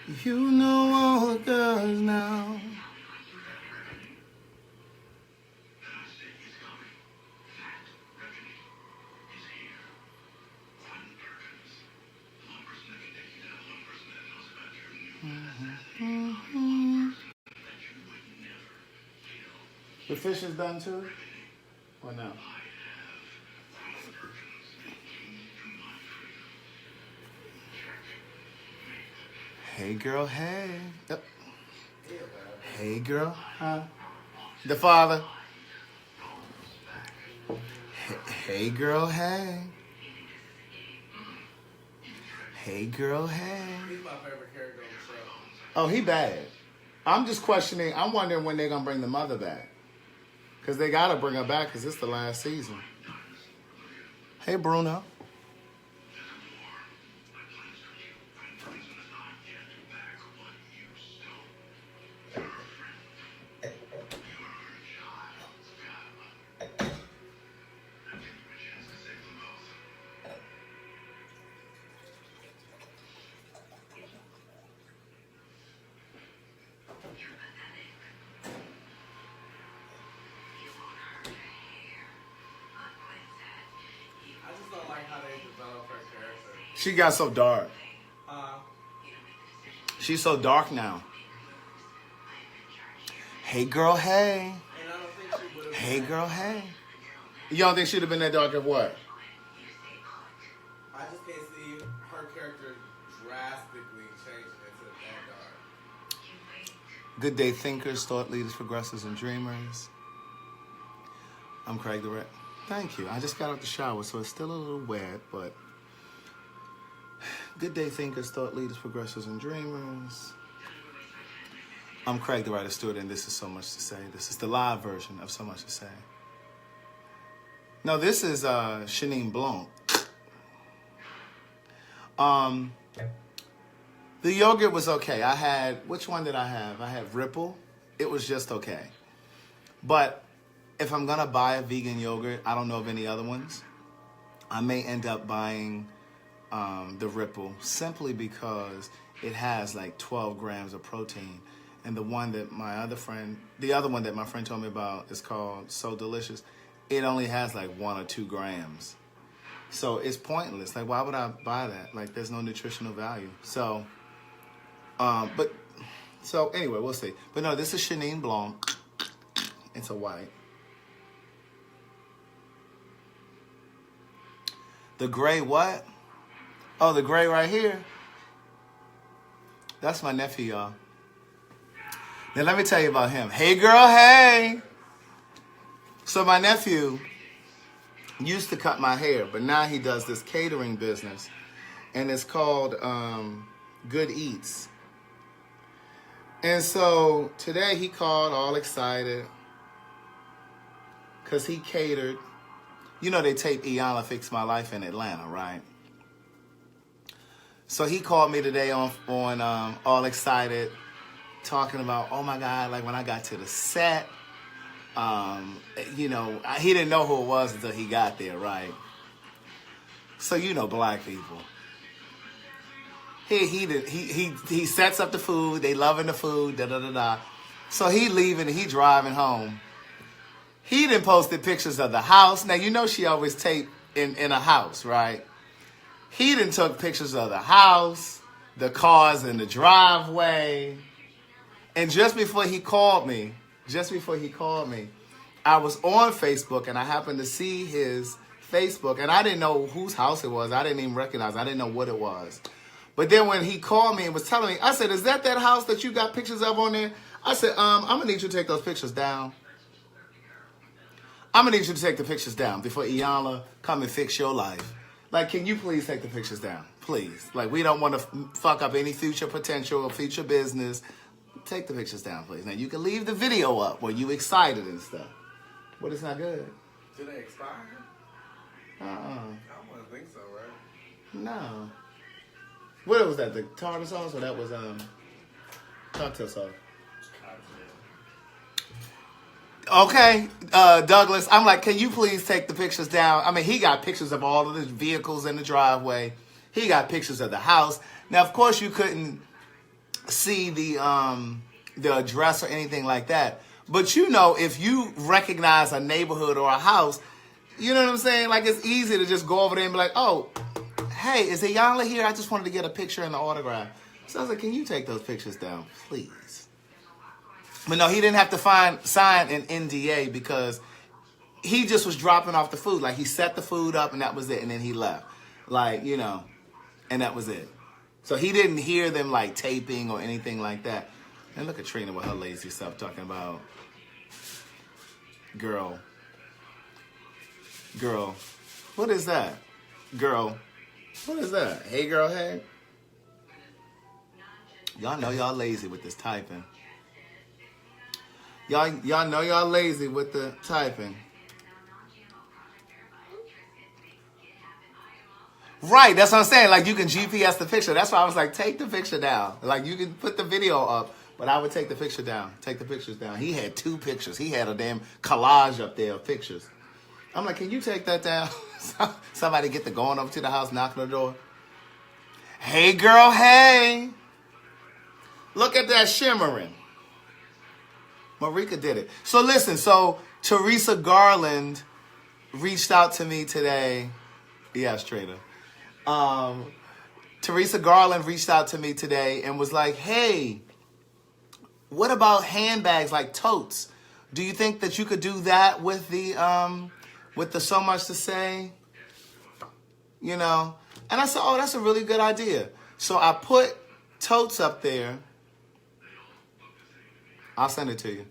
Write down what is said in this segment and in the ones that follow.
You know all the girls now. The fish is done too? Or no? Hey girl, hey. Yep. Hey girl, huh? The father. Hey girl, hey. Hey girl, hey. He's my favorite character on the show. Oh, he bad. I'm just questioning. I'm wondering when they're gonna bring the mother back, because they gotta bring her back because it's the last season. Hey Bruno. She got so dark. She's so dark now. Hey girl, hey. Hey girl, hey. You don't think she'd have been that dark of what? I just can't see her character drastically changing into that dark. Good day thinkers, thought leaders, progressives, and dreamers. I'm Craig the Red. Thank you. I just got out the shower, so it's still a little wet, but good day thinkers, thought leaders, progressives, and dreamers. I'm Craig the Writer Stewart, and this is So Much to Say. This is the live version of So Much to Say. No, this is Shanine Blanc. The yogurt was okay. I had, which one did I have? I had Ripple. It was just okay. But if I'm going to buy a vegan yogurt, I don't know of any other ones. I may end up buying the Ripple simply because it has like 12 grams of protein. And the one that the other one that my friend told me about is called So Delicious. It only has like 1 or 2 grams. So it's pointless. Like, why would I buy that? Like, there's no nutritional value. So, anyway, we'll see. But no, this is Shanine Blanc. It's a white. The gray what? Oh, the gray right here. That's my nephew, y'all. Now, let me tell you about him. Hey, girl, hey. So my nephew used to cut my hair, but now he does this catering business, and it's called Good Eats. And so today he called all excited because he catered. You know they tape Iyanla Fix My Life in Atlanta, right? So he called me today on all excited, talking about, oh my God, like when I got to the set, he didn't know who it was until he got there, right? So black people. He sets up the food, they loving the food, da da da da. So he leaving and he driving home. He done posted pictures of the house. Now she always tape in a house, right? He done took pictures of the house, the cars in the driveway. And just before he called me, I was on Facebook and I happened to see his Facebook and I didn't know whose house it was. I didn't even recognize. I didn't know what it was. But then when he called me and was telling me, I said, is that house that you got pictures of on there? I said, I'm going to need you to take those pictures down. I'm going to need you to take the pictures down before Iyanla come and fix your life. Like, can you please take the pictures down? Please. Like, we don't want to fuck up any future potential or future business. Take the pictures down, please. Now, you can leave the video up where you excited and stuff. But it's not good. Do they expire? I don't want to think so, right? No. What was that? The tartar sauce or that was cocktail sauce? Okay, Douglas, I'm like, can you please take the pictures down? I mean, he got pictures of all of the vehicles in the driveway. He got pictures of the house. Now, of course, you couldn't see the address or anything like that. But you know, if you recognize a neighborhood or a house, you know what I'm saying? Like, it's easy to just go over there and be like, oh, hey, is Iyanla here? I just wanted to get a picture and an autograph. So I was like, can you take those pictures down, please? But no, he didn't have to sign an NDA because he just was dropping off the food. Like, he set the food up and that was it. And then he left. Like, you know, and that was it. So he didn't hear them like taping or anything like that. And look at Trina with her lazy stuff talking about, girl, what is that? Girl, what is that? Hey, girl, hey. Y'all know y'all lazy with this typing. Y'all know y'all lazy with the typing. Right, that's what I'm saying. Like, you can GPS the picture. That's why I was like, take the picture down. Like, you can put the video up, but I would take the picture down. Take the pictures down. He had 2 pictures. He had a damn collage up there of pictures. I'm like, can you take that down? Somebody get the going over to the house, knocking on the door. Hey, girl, hey. Look at that shimmering. Marika did it. So listen, so Teresa Garland reached out to me today. Yes, Trader. Teresa Garland reached out to me today and was like, hey, what about handbags like totes? Do you think that you could do that with the So Much to Say? You know? And I said, oh, that's a really good idea. So I put totes up there. I'll send it to you.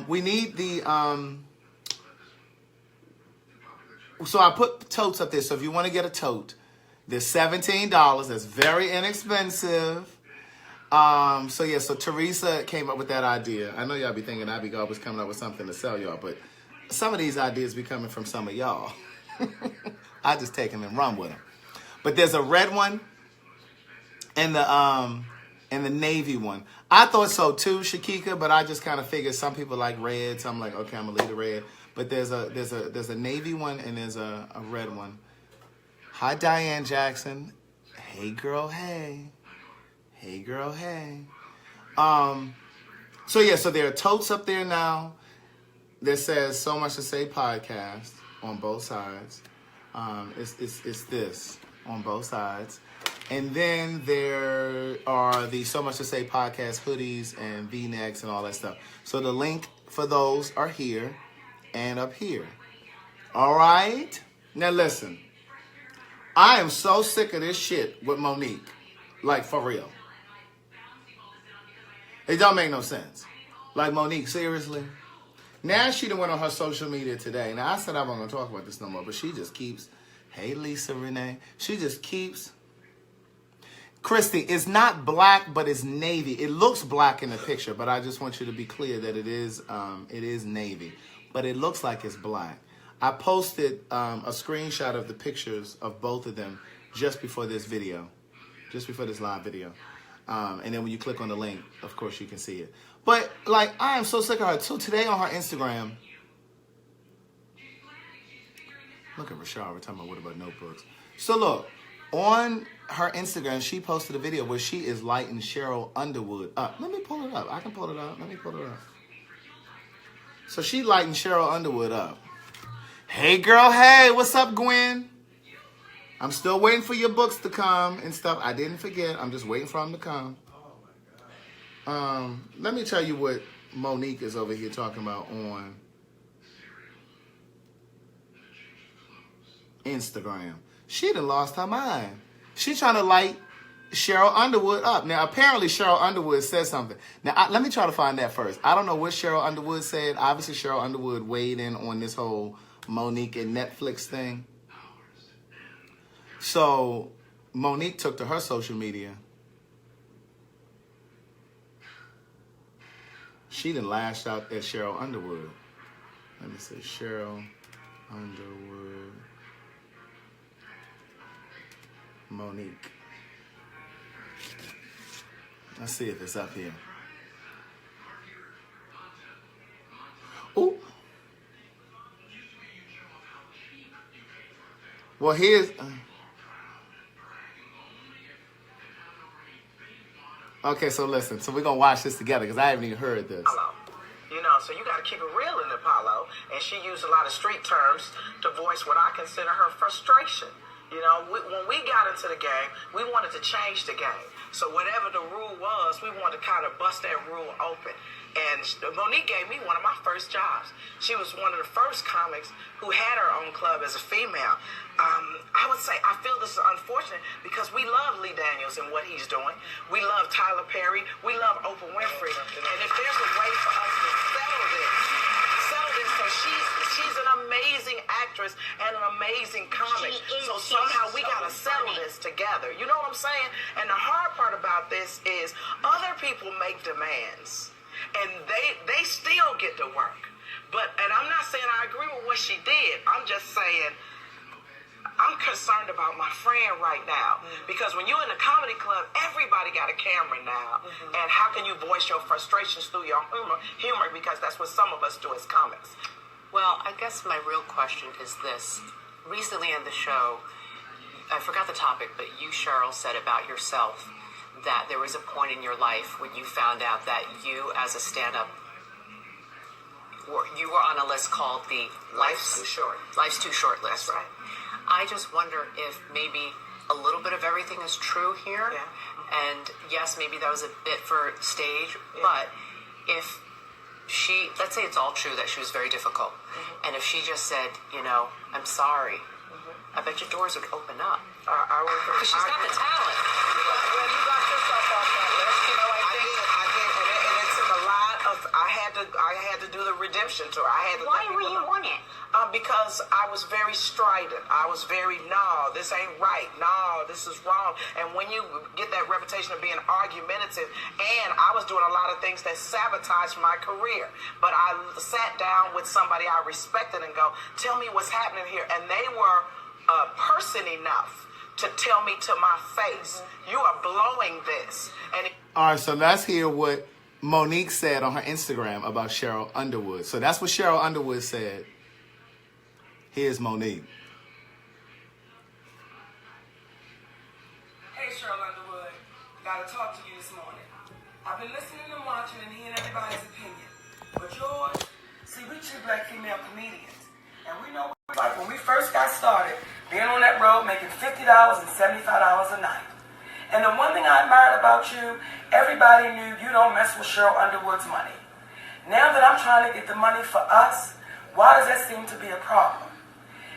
We need the, so I put totes up there. So if you want to get a tote, they're $17. That's very inexpensive. So yeah, so Teresa came up with that idea. I know y'all be thinking I be always coming up with something to sell y'all, but some of these ideas be coming from some of y'all. I just take them and run with them. But there's a red one and the navy one. I thought so too, Shakika, but I just kind of figured some people like red, so I'm like, okay, I'm gonna leave the red. But there's a navy one and there's a red one. Hi, Diane Jackson. Hey, girl, hey. Hey, girl, hey. So yeah, so there are totes up there now that says So Much to Say podcast on both sides. It's this on both sides. And then there are the So Much to Say podcast hoodies and V-necks and all that stuff. So the link for those are here and up here. All right? Now listen. I am so sick of this shit with Monique. Like, for real. It don't make no sense. Like, Monique, seriously? Now she done went on her social media today. Now, I said I wasn't going to talk about this no more, but she just keeps, hey, Lisa Renee. She just keeps. Christy, it's not black, but it's navy. It looks black in the picture, but I just want you to be clear that it is navy. But it looks like it's black. I posted a screenshot of the pictures of both of them just before this video, just before this live video. And then when you click on the link, of course, you can see it. But, like, I am so sick of her. So today on her Instagram, look at Rashad. We're talking about what about notebooks. So look, on her Instagram, she posted a video where she is lighting Sheryl Underwood up. Let me pull it up. I can pull it up. Let me pull it up. So she lighting Sheryl Underwood up. Hey, girl. Hey, what's up, Gwen? I'm still waiting for your books to come and stuff. I didn't forget. I'm just waiting for them to come. Let me tell you what Monique is over here talking about on Instagram. She done lost her mind. She trying to light Sheryl Underwood up. Now, apparently Sheryl Underwood said something. Now, let me try to find that first. I don't know what Sheryl Underwood said. Obviously, Sheryl Underwood weighed in on this whole Monique and Netflix thing. So, Monique took to her social media. She done lashed out at Sheryl Underwood. Let me see, Sheryl Underwood, Monique. Let's see if it's up here. Ooh. Well, here's... Okay, so listen. So we're going to watch this together because I haven't even heard this. You know, so you got to keep it real in Apollo. And she used a lot of street terms to voice what I consider her frustration. You know, when we got into the game, we wanted to change the game. So whatever the rule was, we wanted to kind of bust that rule open. And Monique gave me one of my first jobs. She was one of the first comics who had her own club as a female. I would say I feel this is unfortunate because we love Lee Daniels and what he's doing. We love Tyler Perry. We love Oprah Winfrey. And if there's a way for us to settle this, so she's an amazing actress and an amazing comic. So somehow we got to settle this together. You know what I'm saying? And the hard part about this is other people make demands. And they still get to work. And I'm not saying I agree with what she did. I'm just saying I'm concerned about my friend right now. Because when you're in a comedy club, everybody got a camera now. And how can you voice your frustrations through your humor? Because that's what some of us do as comics. Well, I guess my real question is this. Recently on the show, I forgot the topic, but you, Sheryl, said about yourself that there was a point in your life when you found out that you, as a stand-up, you were on a list called the Life's Too Short list. That's right. I just wonder if maybe a little bit of everything is true here. Yeah. And yes, maybe that was a bit for stage, but if she, let's say it's all true that she was very difficult, and if she just said, you know, I'm sorry, I bet your doors would open up. Because she's got the talent. When you got yourself off that list, you know, I did, and it took a lot of. I had to do the redemption tour. Why were you on it? Because I was very strident. I was very, no, this ain't right. No, this is wrong. And when you get that reputation of being argumentative, and I was doing a lot of things that sabotaged my career. But I sat down with somebody I respected and go, tell me what's happening here. And they were person enough to tell me to my face, you are blowing this. All right, so let's hear what Monique said on her Instagram about Sheryl Underwood. So that's what Sheryl Underwood said. Here's Monique. Hey, Sheryl Underwood. Gotta talk to you this morning. I've been listening and watching and hearing everybody's opinion. But yours, see, we two black female comedians. And we know what it's like when we first got started, being on that road, making $50 and $75 a night. And the one thing I admired about you, everybody knew you don't mess with Sheryl Underwood's money. Now that I'm trying to get the money for us, why does that seem to be a problem?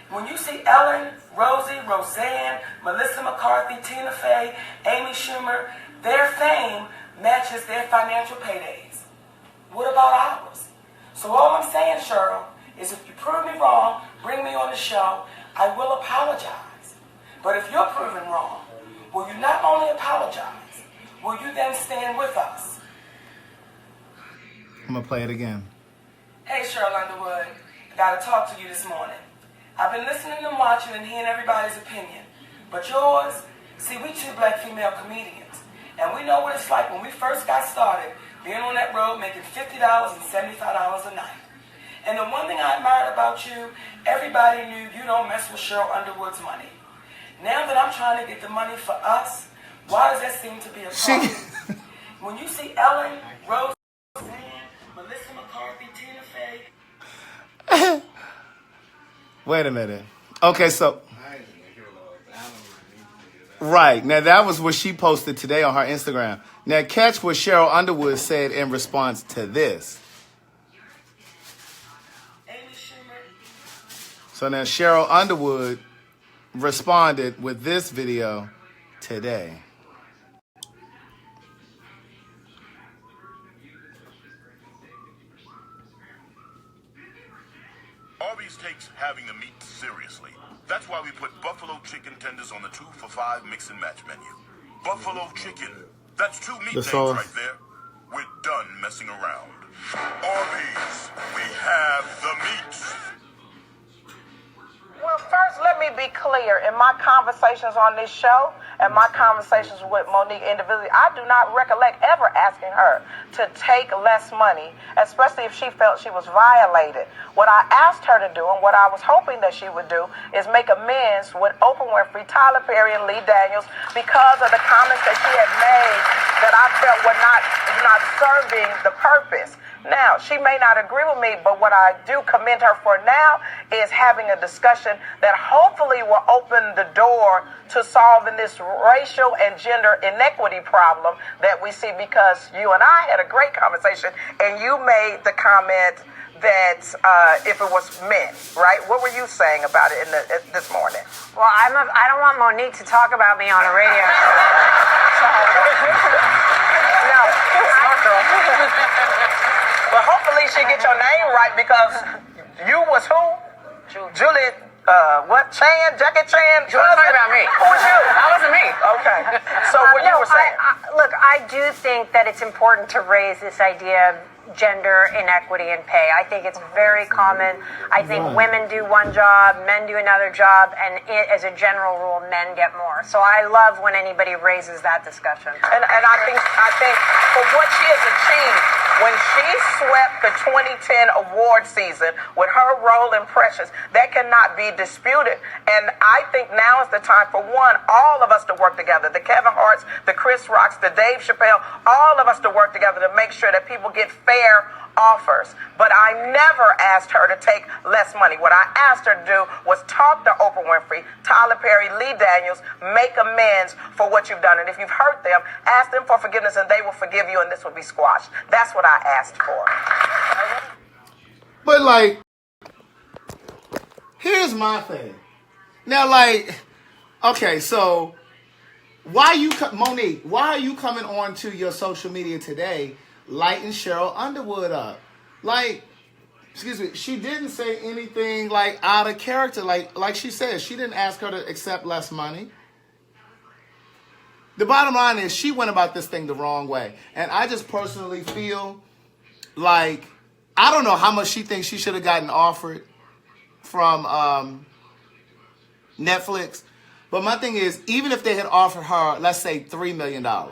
When you see Ellen, Rosie, Roseanne, Melissa McCarthy, Tina Fey, Amy Schumer, their fame matches their financial paydays. What about ours? So all I'm saying, Sheryl, is if you prove me wrong, bring me on the show, I will apologize. But if you're proven wrong, will you not only apologize, will you then stand with us? I'm going to play it again. Hey, Sheryl Underwood. I got to talk to you this morning. I've been listening and watching and hearing everybody's opinion. But yours, see, we two black female comedians. And we know what it's like when we first got started, being on that road, making $50 and $75 a night. And the one thing I admired about you, everybody knew you don't mess with Sheryl Underwood's money. Now that I'm trying to get the money for us, why does that seem to be a problem? When you see Ellen, Rose, Melissa McCarthy, Tina Fey. Wait a minute. Okay, so. Right. Now, that was what she posted today on her Instagram. Now, catch what Sheryl Underwood said in response to this. So now Sheryl Underwood responded with this video today. Arby's takes having the meat seriously. That's why we put buffalo chicken tenders on the 2 for $5 mix and match menu. Buffalo chicken. That's 2 meat names right there. We're done messing around. Arby's, we have the meat. Well, first, let me be clear. In my conversations on this show, and my conversations with Monique individually, I do not recollect ever asking her to take less money, especially if she felt she was violated. What I asked her to do, and what I was hoping that she would do, is make amends with Oprah Winfrey, Tyler Perry, and Lee Daniels because of the comments that she had made that I felt were not serving the purpose. Now, she may not agree with me, but what I do commend her for now is having a discussion that hopefully will open the door to solving this racial and gender inequity problem that we see, because you and I had a great conversation, and you made the comment that if it was men, right? What were you saying about it this morning? Well, I don't want Monique to talk about me on a radio show. No, smart girl. But hopefully she get your name right, because you was who? Julie, Jackie Chan? You weren't talking about me. Who was you? That wasn't me. Okay. So what you were saying? Look, I do think that it's important to raise this idea of gender inequity in pay. I think it's very common. I think women do one job, men do another job, and as a general rule, men get more. So I love when anybody raises that discussion. And I think for what she has achieved, when she swept the 2010 award season with her role in Precious, that cannot be disputed. And I think now is the time for all of us to work together. The Kevin Harts, the Chris Rocks, the Dave Chappelle, all of us to work together to make sure that people get fair offers. But I never asked her to take less money. What I asked her to do was talk to Oprah Winfrey, Tyler Perry, Lee Daniels, make amends for what you've done. And if you've hurt them, ask them for forgiveness and they will forgive you, and this will be squashed. That's what I asked for. But like, here's my thing. Now, like, okay, so Monique, why are you coming on to your social media today lighting Sheryl Underwood up? Like, excuse me, she didn't say anything like out of character. Like she said, she didn't ask her to accept less money. The bottom line is she went about this thing the wrong way. And I just personally feel like, I don't know how much she thinks she should have gotten offered from Netflix. But my thing is, even if they had offered her, let's say $3 million, I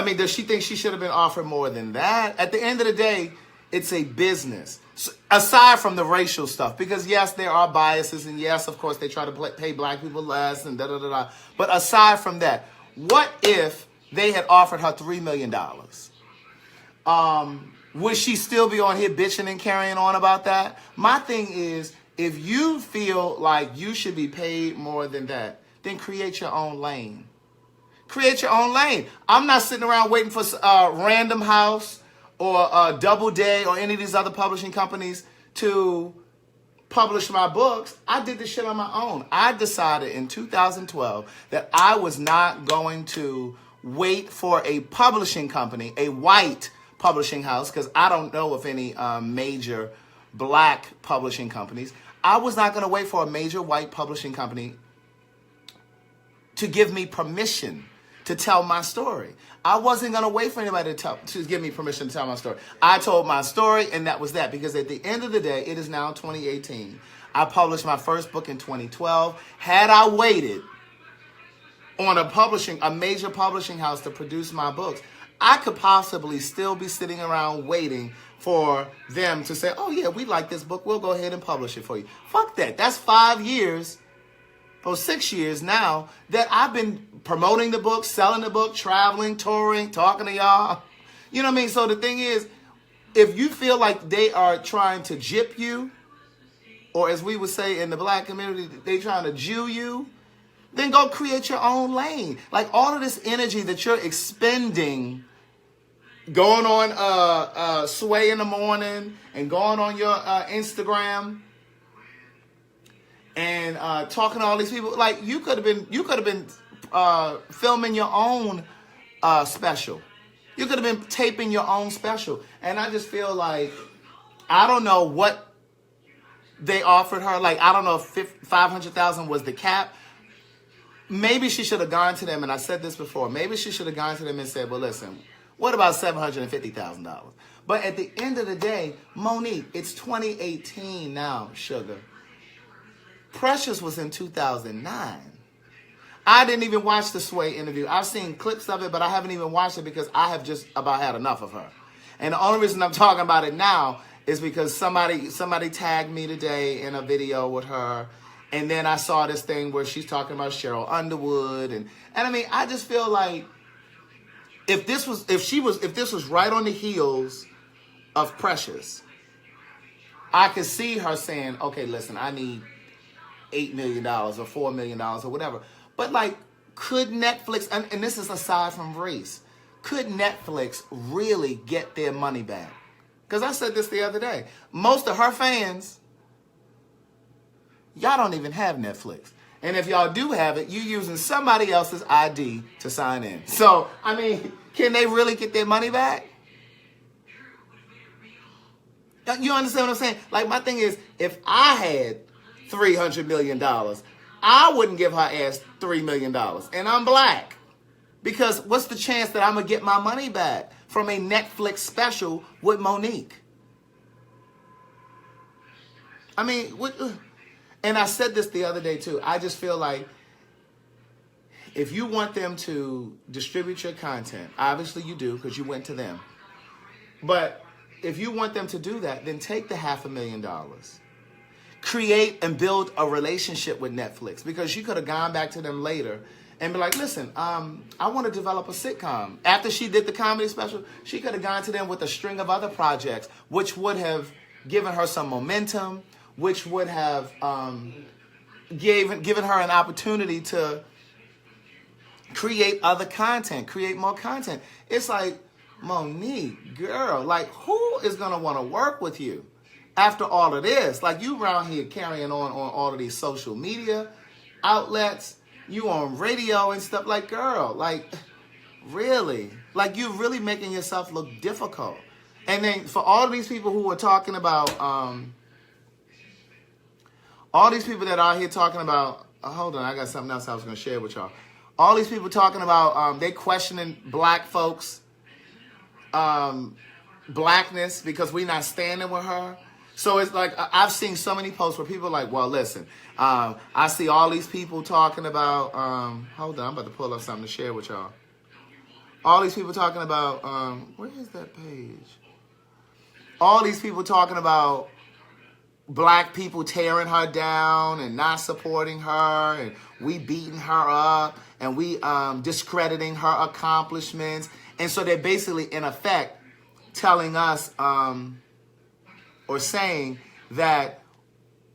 mean, does she think she should have been offered more than that? At the end of the day, it's a business. So, aside from the racial stuff, because yes, there are biases, and yes, of course, they try to pay black people less and da-da-da-da. But aside from that, what if they had offered her $3 million? Would she still be on here bitching and carrying on about that? My thing is, if you feel like you should be paid more than that, then create your own lane. Create your own lane. I'm not sitting around waiting for Random House or Doubleday or any of these other publishing companies to publish my books. I did this shit on my own. I decided in 2012 that I was not going to wait for a publishing company, a white publishing house, because I don't know of any major black publishing companies. I was not going to wait for a major white publishing company to give me permission to tell my story. I wasn't going to wait for anybody to give me permission to tell my story. I told my story, and that was that. Because at the end of the day, it is now 2018. I published my first book in 2012. Had I waited on a major publishing house to produce my books, I could possibly still be sitting around waiting for them to say, oh yeah, we like this book, we'll go ahead and publish it for you. Fuck that. That's 5 years, or 6 years now, that I've been promoting the book, selling the book, traveling, touring, talking to y'all. You know what I mean? So the thing is, if you feel like they are trying to gyp you, or as we would say in the black community, they trying to Jew you, then go create your own lane. Like all of this energy that you're expending, going on Sway in the morning and going on your Instagram and talking to all these people, like you could have been filming your own special. You could have been taping your own special. And I just feel like, I don't know what they offered her. Like, I don't know if $500,000 was the cap. Maybe she should have gone to them, and I said this before, maybe she should have gone to them and said, well, listen, what about $750,000? But at the end of the day, Monique, it's 2018 now, sugar. Precious was in 2009. I didn't even watch the Sway interview. I've seen clips of it, but I haven't even watched it because I have just about had enough of her. And the only reason I'm talking about it now is because somebody tagged me today in a video with her, and then I saw this thing where she's talking about Sheryl Underwood, and I mean, I just feel like if this was right on the heels of Precious, I could see her saying, okay, listen, I need $8 million or $4 million or whatever. But like, could Netflix, and this is aside from race, could Netflix really get their money back? Because I said this the other day. Most of her fans, y'all don't even have Netflix. And if y'all do have it, you're using somebody else's ID to sign in. So, I mean, can they really get their money back? You understand what I'm saying? Like, my thing is, if I had $300 million, I wouldn't give her ass $3 million. And I'm black. Because what's the chance that I'm going to get my money back from a Netflix special with Monique? I mean, what, and I said this the other day too. I just feel like if you want them to distribute your content, obviously you do because you went to them. But if you want them to do that, then take the $500,000. Create and build a relationship with Netflix, because you could have gone back to them later and be like, listen, I want to develop a sitcom. After she did the comedy special, she could have gone to them with a string of other projects, which would have given her some momentum, which would have given her an opportunity to create other content, create more content. It's like, Monique, girl, like, who is going to want to work with you after all of this? Like, you around here carrying on all of these social media outlets, you on radio and stuff. Like, girl, like, really? Like, you're really making yourself look difficult. And then for all these people who are talking about, all these people that are here talking about, hold on, I got something else I was going to share with y'all. All these people talking about, they questioning black folks' blackness because we're not standing with her. So it's like, I've seen so many posts where people are like, well, listen, I see all these people talking about, hold on, I'm about to pull up something to share with y'all. All these people talking about, where is that page? All these people talking about black people tearing her down and not supporting her, and we beating her up, and we discrediting her accomplishments. And so they're basically, in effect, telling us or saying that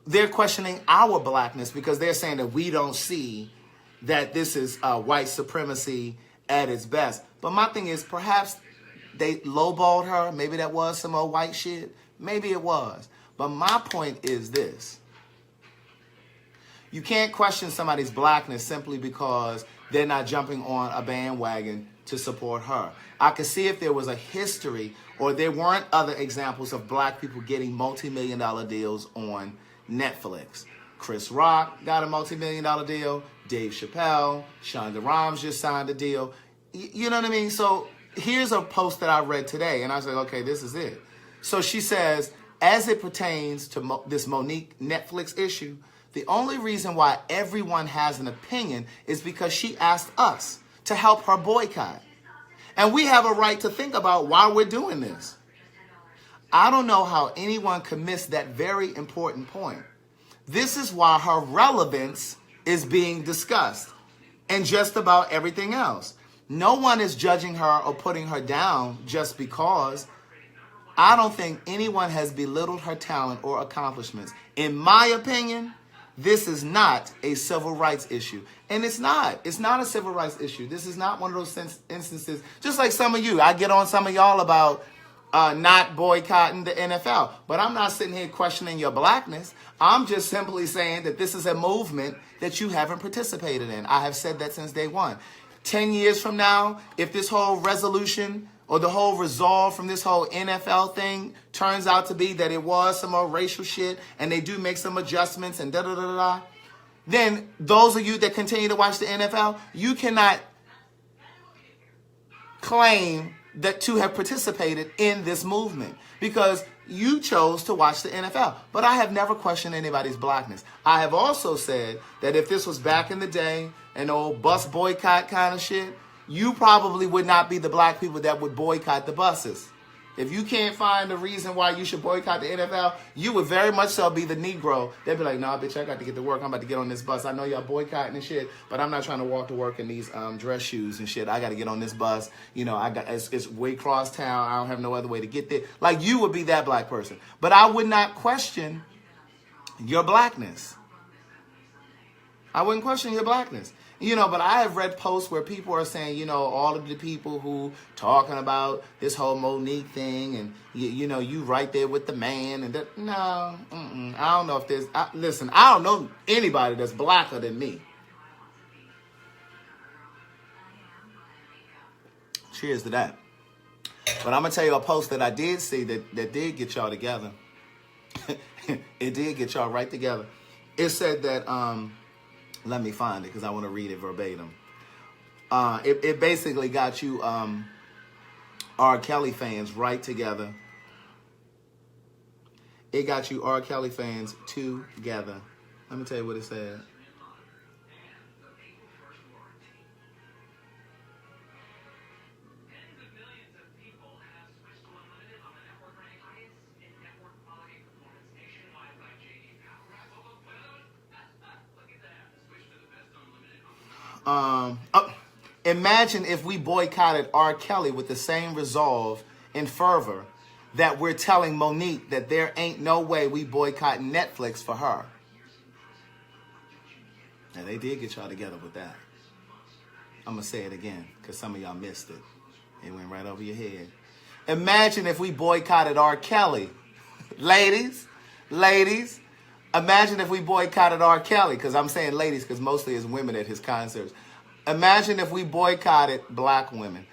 they're questioning our blackness because they're saying that we don't see that this is white supremacy at its best. But my thing is, perhaps they lowballed her. Maybe that was some old white shit. Maybe it was. But my point is this. You can't question somebody's blackness simply because they're not jumping on a bandwagon to support her. I could see if there was a history or there weren't other examples of black people getting multi-million-dollar deals on Netflix. Chris Rock got a multi-million-dollar deal. Dave Chappelle, Shonda Rhimes just signed a deal. You know what I mean? So here's a post that I read today, and I was like, okay, this is it. So she says, as it pertains to this Monique Netflix issue, the only reason why everyone has an opinion is because she asked us to help her boycott. And we have a right to think about why we're doing this. I don't know how anyone could miss that very important point. This is why her relevance is being discussed, and just about everything else. No one is judging her or putting her down just because. I don't think anyone has belittled her talent or accomplishments. In my opinion, this is not a civil rights issue. And it's not. It's not a civil rights issue. This is not one of those instances. Just like some of you. I get on some of y'all about not boycotting the NFL. But I'm not sitting here questioning your blackness. I'm just simply saying that this is a movement that you haven't participated in. I have said that since day one. 10 years from now, if this whole resolution or the whole resolve from this whole NFL thing turns out to be that it was some more racial shit and they do make some adjustments and da-da-da-da-da, then those of you that continue to watch the NFL, you cannot claim that to have participated in this movement because you chose to watch the NFL. But I have never questioned anybody's blackness. I have also said that if this was back in the day and old bus boycott kind of shit, you probably would not be the black people that would boycott the buses. If you can't find the reason why you should boycott the NFL, you would very much so be the Negro. They'd be like, nah, bitch, I got to get to work. I'm about to get on this bus. I know y'all boycotting and shit, but I'm not trying to walk to work in these dress shoes and shit. I got to get on this bus. You know, it's way cross town. I don't have no other way to get there. Like, you would be that black person. But I would not question your blackness. I wouldn't question your blackness. You know, but I have read posts where people are saying, you know, all of the people who talking about this whole Monique thing and, you know, you right there with the man and that. No, I don't know if there's, listen, I don't know anybody that's blacker than me. Cheers to that. But I'm going to tell you a post that I did see that did get y'all together. It did get y'all right together. It said that, let me find it because I want to read it verbatim. It basically got you R. Kelly fans right together. It got you R. Kelly fans together. Let me tell you what it said. Imagine if we boycotted R. Kelly with the same resolve and fervor that we're telling Monique that there ain't no way we boycott Netflix for her. And they did get y'all together with that. I'm going to say it again because some of y'all missed it. It went right over your head. Imagine if we boycotted R. Kelly. Ladies, imagine if we boycotted R. Kelly, because I'm saying ladies because mostly it's women at his concerts. Imagine if we boycotted black women.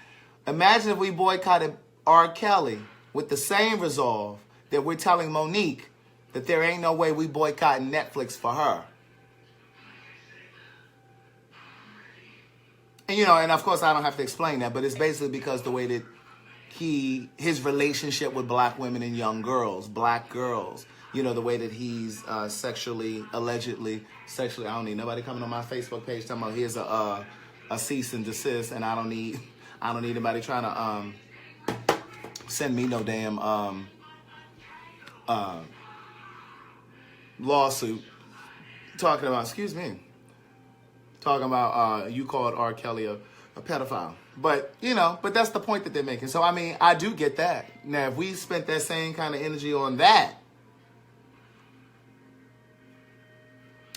Imagine if we boycotted R. Kelly with the same resolve that we're telling Monique that there ain't no way we boycott Netflix for her. And, you know, and of course I don't have to explain that, but it's basically because the way that his relationship with black women and young girls, black girls, you know, the way that he's allegedly sexually, I don't need nobody coming on my Facebook page talking about here's a cease and desist, and I don't need anybody trying to send me no damn lawsuit talking about you called R. Kelly a pedophile. But, you know, but that's the point that they're making. So, I mean, I do get that. Now, if we spent that same kind of energy on that,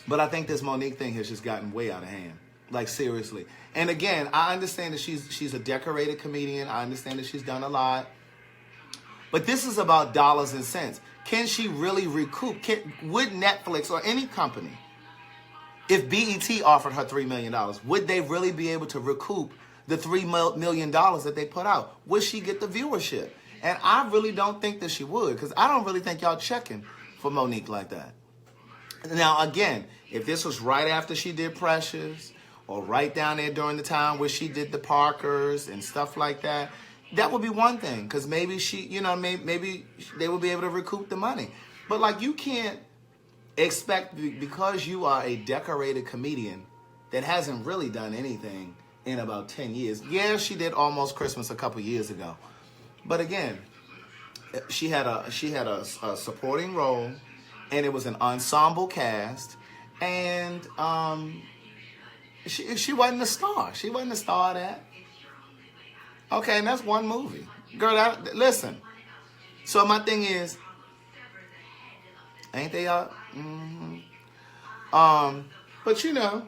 but I think this Monique thing has just gotten way out of hand. Like, seriously. And again, I understand that she's a decorated comedian. I understand that she's done a lot. But this is about dollars and cents. Can she really recoup? Would Netflix or any company, if BET offered her $3 million, would they really be able to recoup the $3 million that they put out? Would she get the viewership? And I really don't think that she would, because I don't really think y'all checking for Monique like that. Now, again, if this was right after she did Precious, or right down there during the time where she did the Parkers and stuff like that, that would be one thing, because maybe she, you know, maybe they would be able to recoup the money. But, like, you can't expect, because you are a decorated comedian that hasn't really done anything in about 10 years. Yeah, she did Almost Christmas a couple years ago. But again, she had a supporting role, and it was an ensemble cast, and she wasn't a star. She wasn't a star of that. Okay, and that's one movie. Girl, listen. So my thing is, ain't they all? But you know,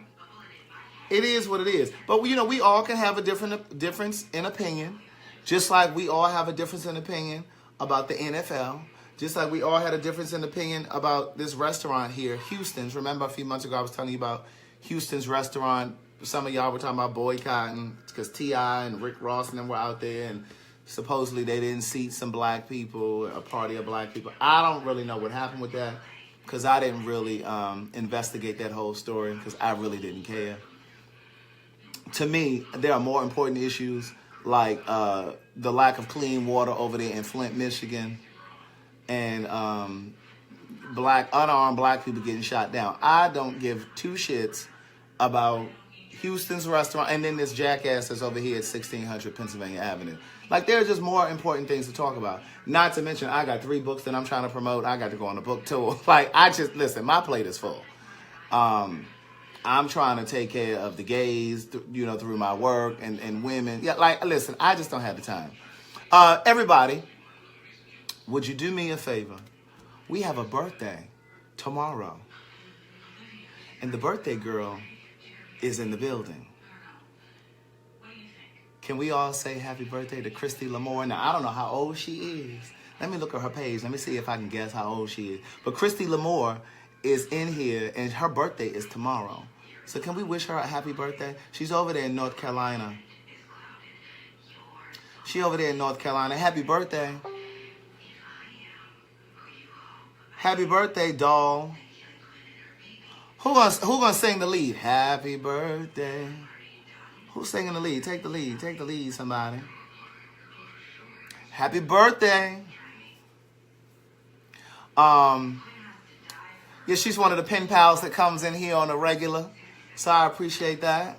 it is what it is. But you know, we all can have a difference in opinion, just like we all have a difference in opinion about the NFL. Just like we all had a difference in opinion about this restaurant here, Houston's. Remember a few months ago I was telling you about Houston's restaurant. Some of y'all were talking about boycotting because T.I. and Rick Ross and them were out there, and supposedly they didn't seat some black people, a party of black people. I don't really know what happened with that because I didn't really investigate that whole story because I really didn't care. To me, there are more important issues like the lack of clean water over there in Flint, Michigan, and unarmed black people getting shot down. I don't give two shits about Houston's restaurant, and then this jackass that's over here at 1600 Pennsylvania Avenue. Like, there are just more important things to talk about. Not to mention, I got 3 books that I'm trying to promote. I got to go on a book tour. Like, listen, my plate is full. I'm trying to take care of the gays, through my work and women. Yeah, like, listen, I just don't have the time. Everybody, would you do me a favor? We have a birthday tomorrow. And the birthday girl is in the building. Can we all say happy birthday to Christy Lamore? Now, I don't know how old she is. Let me look at her page. Let me see if I can guess how old she is. But Christy Lamore is in here, and her birthday is tomorrow. So can we wish her a happy birthday? She's over there in North Carolina. She over there in North Carolina. Happy birthday. Happy birthday, doll. Who gonna sing the lead? Happy birthday. Who's singing the lead? Take the lead. Take the lead, somebody. Happy birthday. Yeah, she's one of the pen pals that comes in here on a regular. So I appreciate that.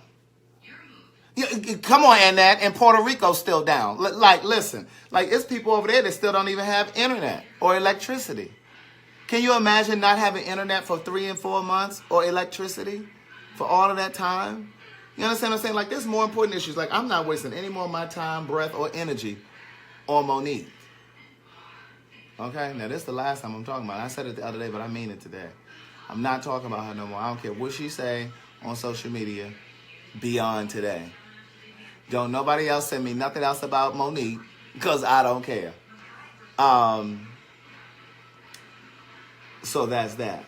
Yeah, come on, Annette. And Puerto Rico's still down. Listen. It's people over there that still don't even have internet or electricity. Can you imagine not having internet for 3 and 4 months or electricity for all of that time? You understand what I'm saying? Like, there's more important issues. Like, I'm not wasting any more of my time, breath, or energy on Monique. Okay? Now, this is the last time I'm talking about it. I said it the other day, but I mean it today. I'm not talking about her no more. I don't care what she say on social media beyond today. Don't nobody else send me nothing else about Monique, because I don't care. So that's that.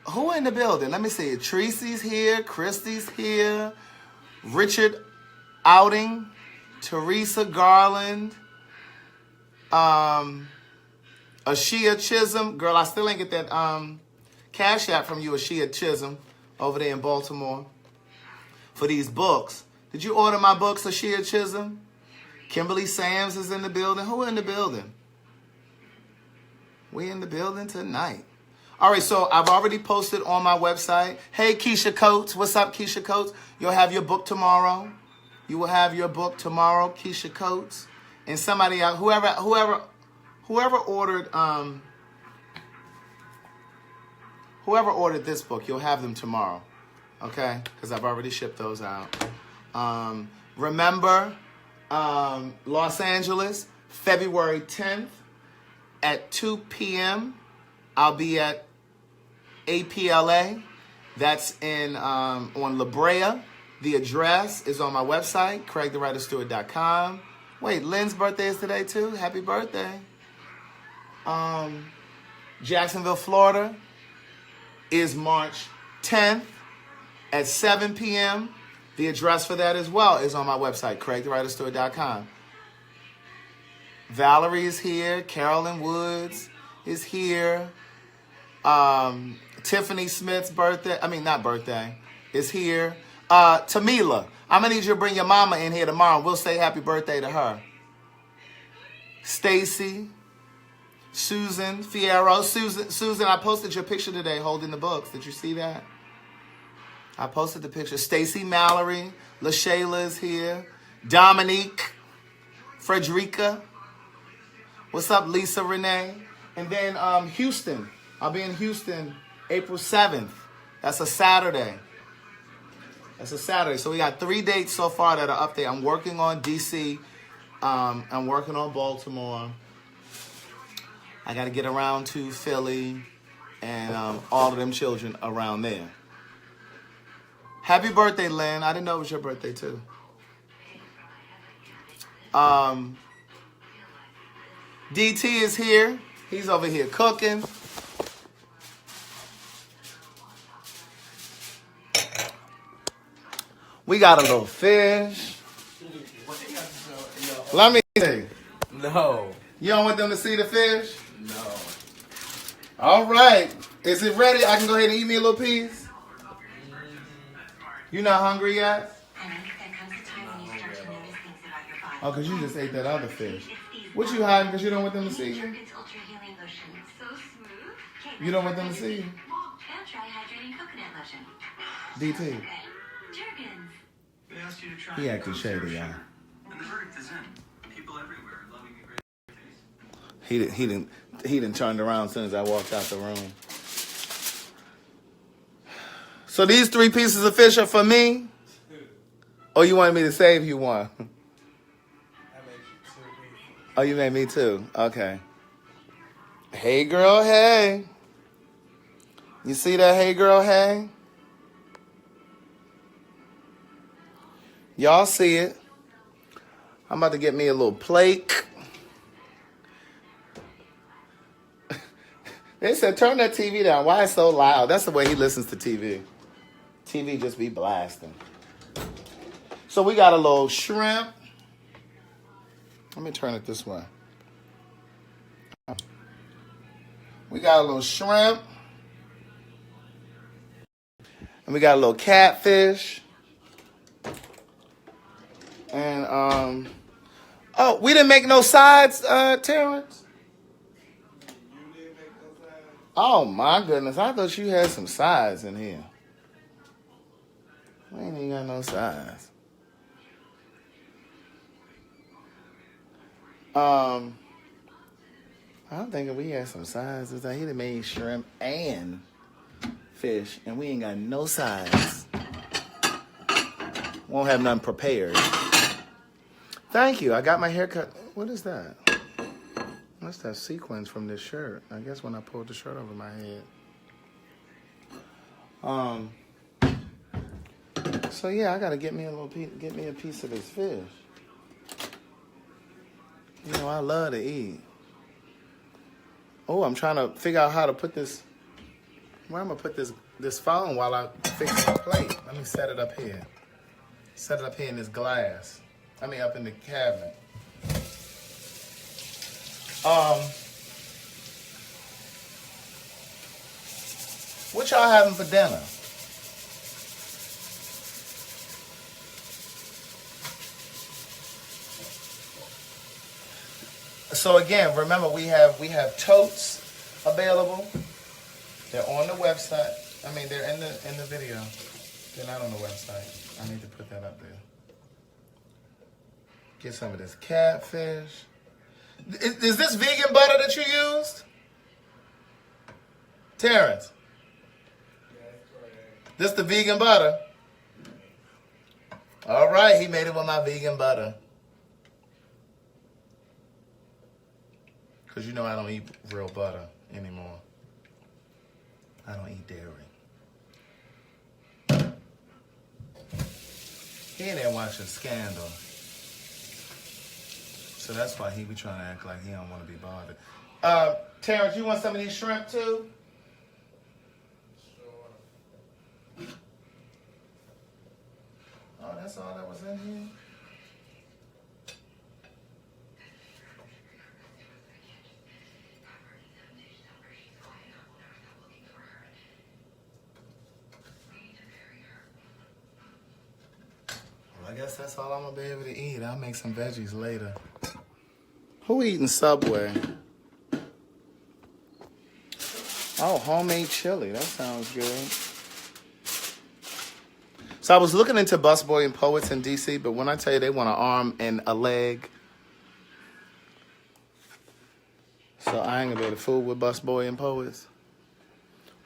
Who in the building? Let me see. Tracy's here. Christy's here. Richard Outing. Teresa Garland. Ashia Chisholm. Girl, I still ain't get that cash app from you, Ashia Chisholm, over there in Baltimore, for these books. Did you order my books, Ashia Chisholm? Kimberly Sams is in the building. Who in the building? We in the building tonight. All right, so I've already posted on my website. Hey, Keisha Coates. What's up, Keisha Coates? You'll have your book tomorrow. You will have your book tomorrow, Keisha Coates. And somebody out, whoever ordered this book, you'll have them tomorrow. Okay? Because I've already shipped those out. Remember, Los Angeles, February 10th at 2 p.m. I'll be at APLA. That's on La Brea. The address is on my website, CraigTheWriterStewart.com. Wait, Lynn's birthday is today too. Happy birthday. Jacksonville, Florida is March 10th at 7 p.m. The address for that as well is on my website, CraigTheWriterStewart.com. Valerie is here. Carolyn Woods is here. Tiffany Smith's is here. Tamila, I'm going to need you to bring your mama in here tomorrow. We'll say happy birthday to her. Stacy, Susan, Fierro. Susan, I posted your picture today holding the books. Did you see that? I posted the picture. Stacy Mallory, LaShayla is here. Dominique, Frederica. What's up, Lisa Renee? And then Houston. I'll be in Houston April 7th. That's a Saturday. So we got 3 dates so far that are up there. I'm working on D.C. I'm working on Baltimore. I got to get around to Philly and all of them children around there. Happy birthday, Lynn. I didn't know it was your birthday, too. DT is here. He's over here cooking. We got a little fish. Let me see. No. You don't want them to see the fish? No. All right. Is it ready? I can go ahead and eat me a little piece. You not hungry yet? Oh, because you just ate that other fish. What you hiding because you don't want them to see you? You don't want them to see you? DT. He acting shady, y'all. And the verdict is in. People everywhere are loving a great taste. He didn't turn around as soon as I walked out the room. So these 3 pieces of fish are for me? Or you wanted me to save you one? I made you 2 pieces. Oh, you made me 2. Okay. Hey, girl, hey. You see that, hey, girl, hey? Y'all see it. I'm about to get me a little plate. They said, turn that TV down. Why it's so loud? That's the way he listens to TV. TV just be blasting. So we got a little shrimp. Let me turn it this way. We got a little shrimp. And we got a little catfish. And, oh, we didn't make no sides, Terrence? Oh, my goodness. I thought you had some sides in here. We ain't even got no sides. I'm thinking we had some sides. It's like he done made shrimp and fish, and we ain't got no sides. Won't have none prepared. Thank you. I got my hair cut. What is that? What's that sequence from this shirt? I guess when I pulled the shirt over my head. So yeah, I gotta get me a piece of this fish. You know, I love to eat. Oh, I'm trying to figure out how to put this. Where I'm gonna put this phone while I fix my plate. Let me set it up here. Set it up here in this glass. I mean, up in the cabinet. What y'all having for dinner? So again, remember we have totes available. They're on the website. I mean, they're in the video. They're not on the website. I need to put that up there. Get some of this catfish. Is this vegan butter that you used? Terrence? This the vegan butter? All right, he made it with my vegan butter. Because you know I don't eat real butter anymore. I don't eat dairy. He in there watching Scandal. So that's why he be trying to act like he don't want to be bothered. Terrence, you want some of these shrimp too? Sure. Oh, that's all that was in here? I guess that's all I'm gonna be able to eat. I'll make some veggies later. Who eating Subway? Oh, homemade chili. That sounds good. So I was looking into busboy and poets in DC, but when I tell you they want an arm and a leg, so I ain't gonna be able to fool with busboy and poets.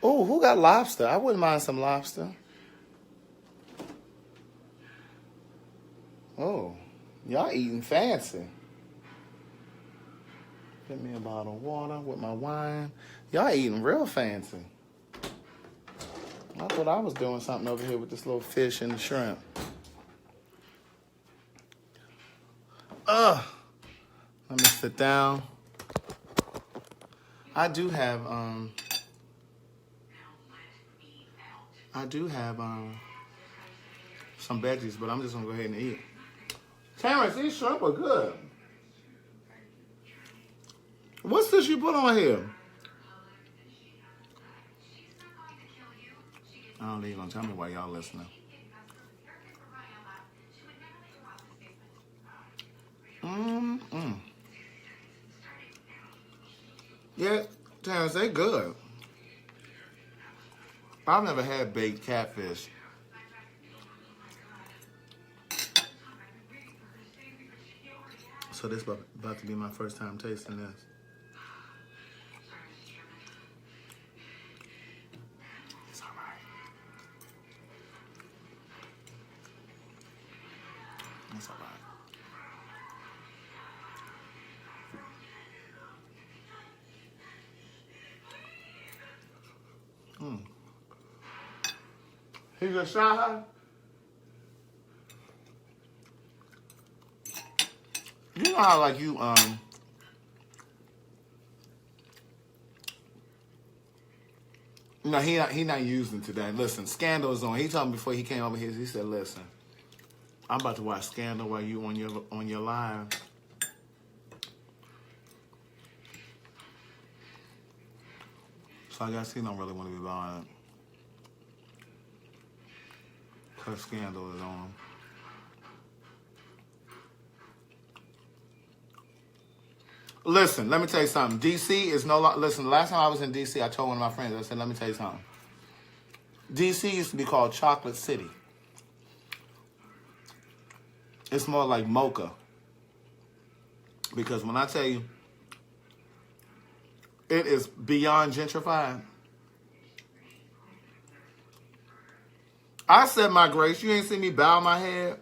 Oh, who got lobster? I wouldn't mind some lobster. Oh, y'all eating fancy. Get me a bottle of water with my wine. Y'all eating real fancy. I thought I was doing something over here with this little fish and the shrimp. Let me sit down. I do have some veggies, but I'm just gonna go ahead and eat. Terrence, these shrimp are good. What's this you put on here? I don't even gonna tell me why y'all listening. Yeah, Terrence, they good. I've never had baked catfish. So this about to be my first time tasting this. It's all right. It's all right. He's a shy. You know how like you no, he not using today. Listen, Scandal is on. He told me before he came over here. He said, "Listen, I'm about to watch Scandal while you on your live." So I guess he don't really want to be buying it. Cause Scandal is on. Listen, let me tell you something. DC is no longer. Listen, the last time I was in DC, I told one of my friends, I said, let me tell you something. DC used to be called Chocolate City. It's more like Mocha. Because when I tell you, it is beyond gentrified. I said my grace. You ain't seen me bow my head.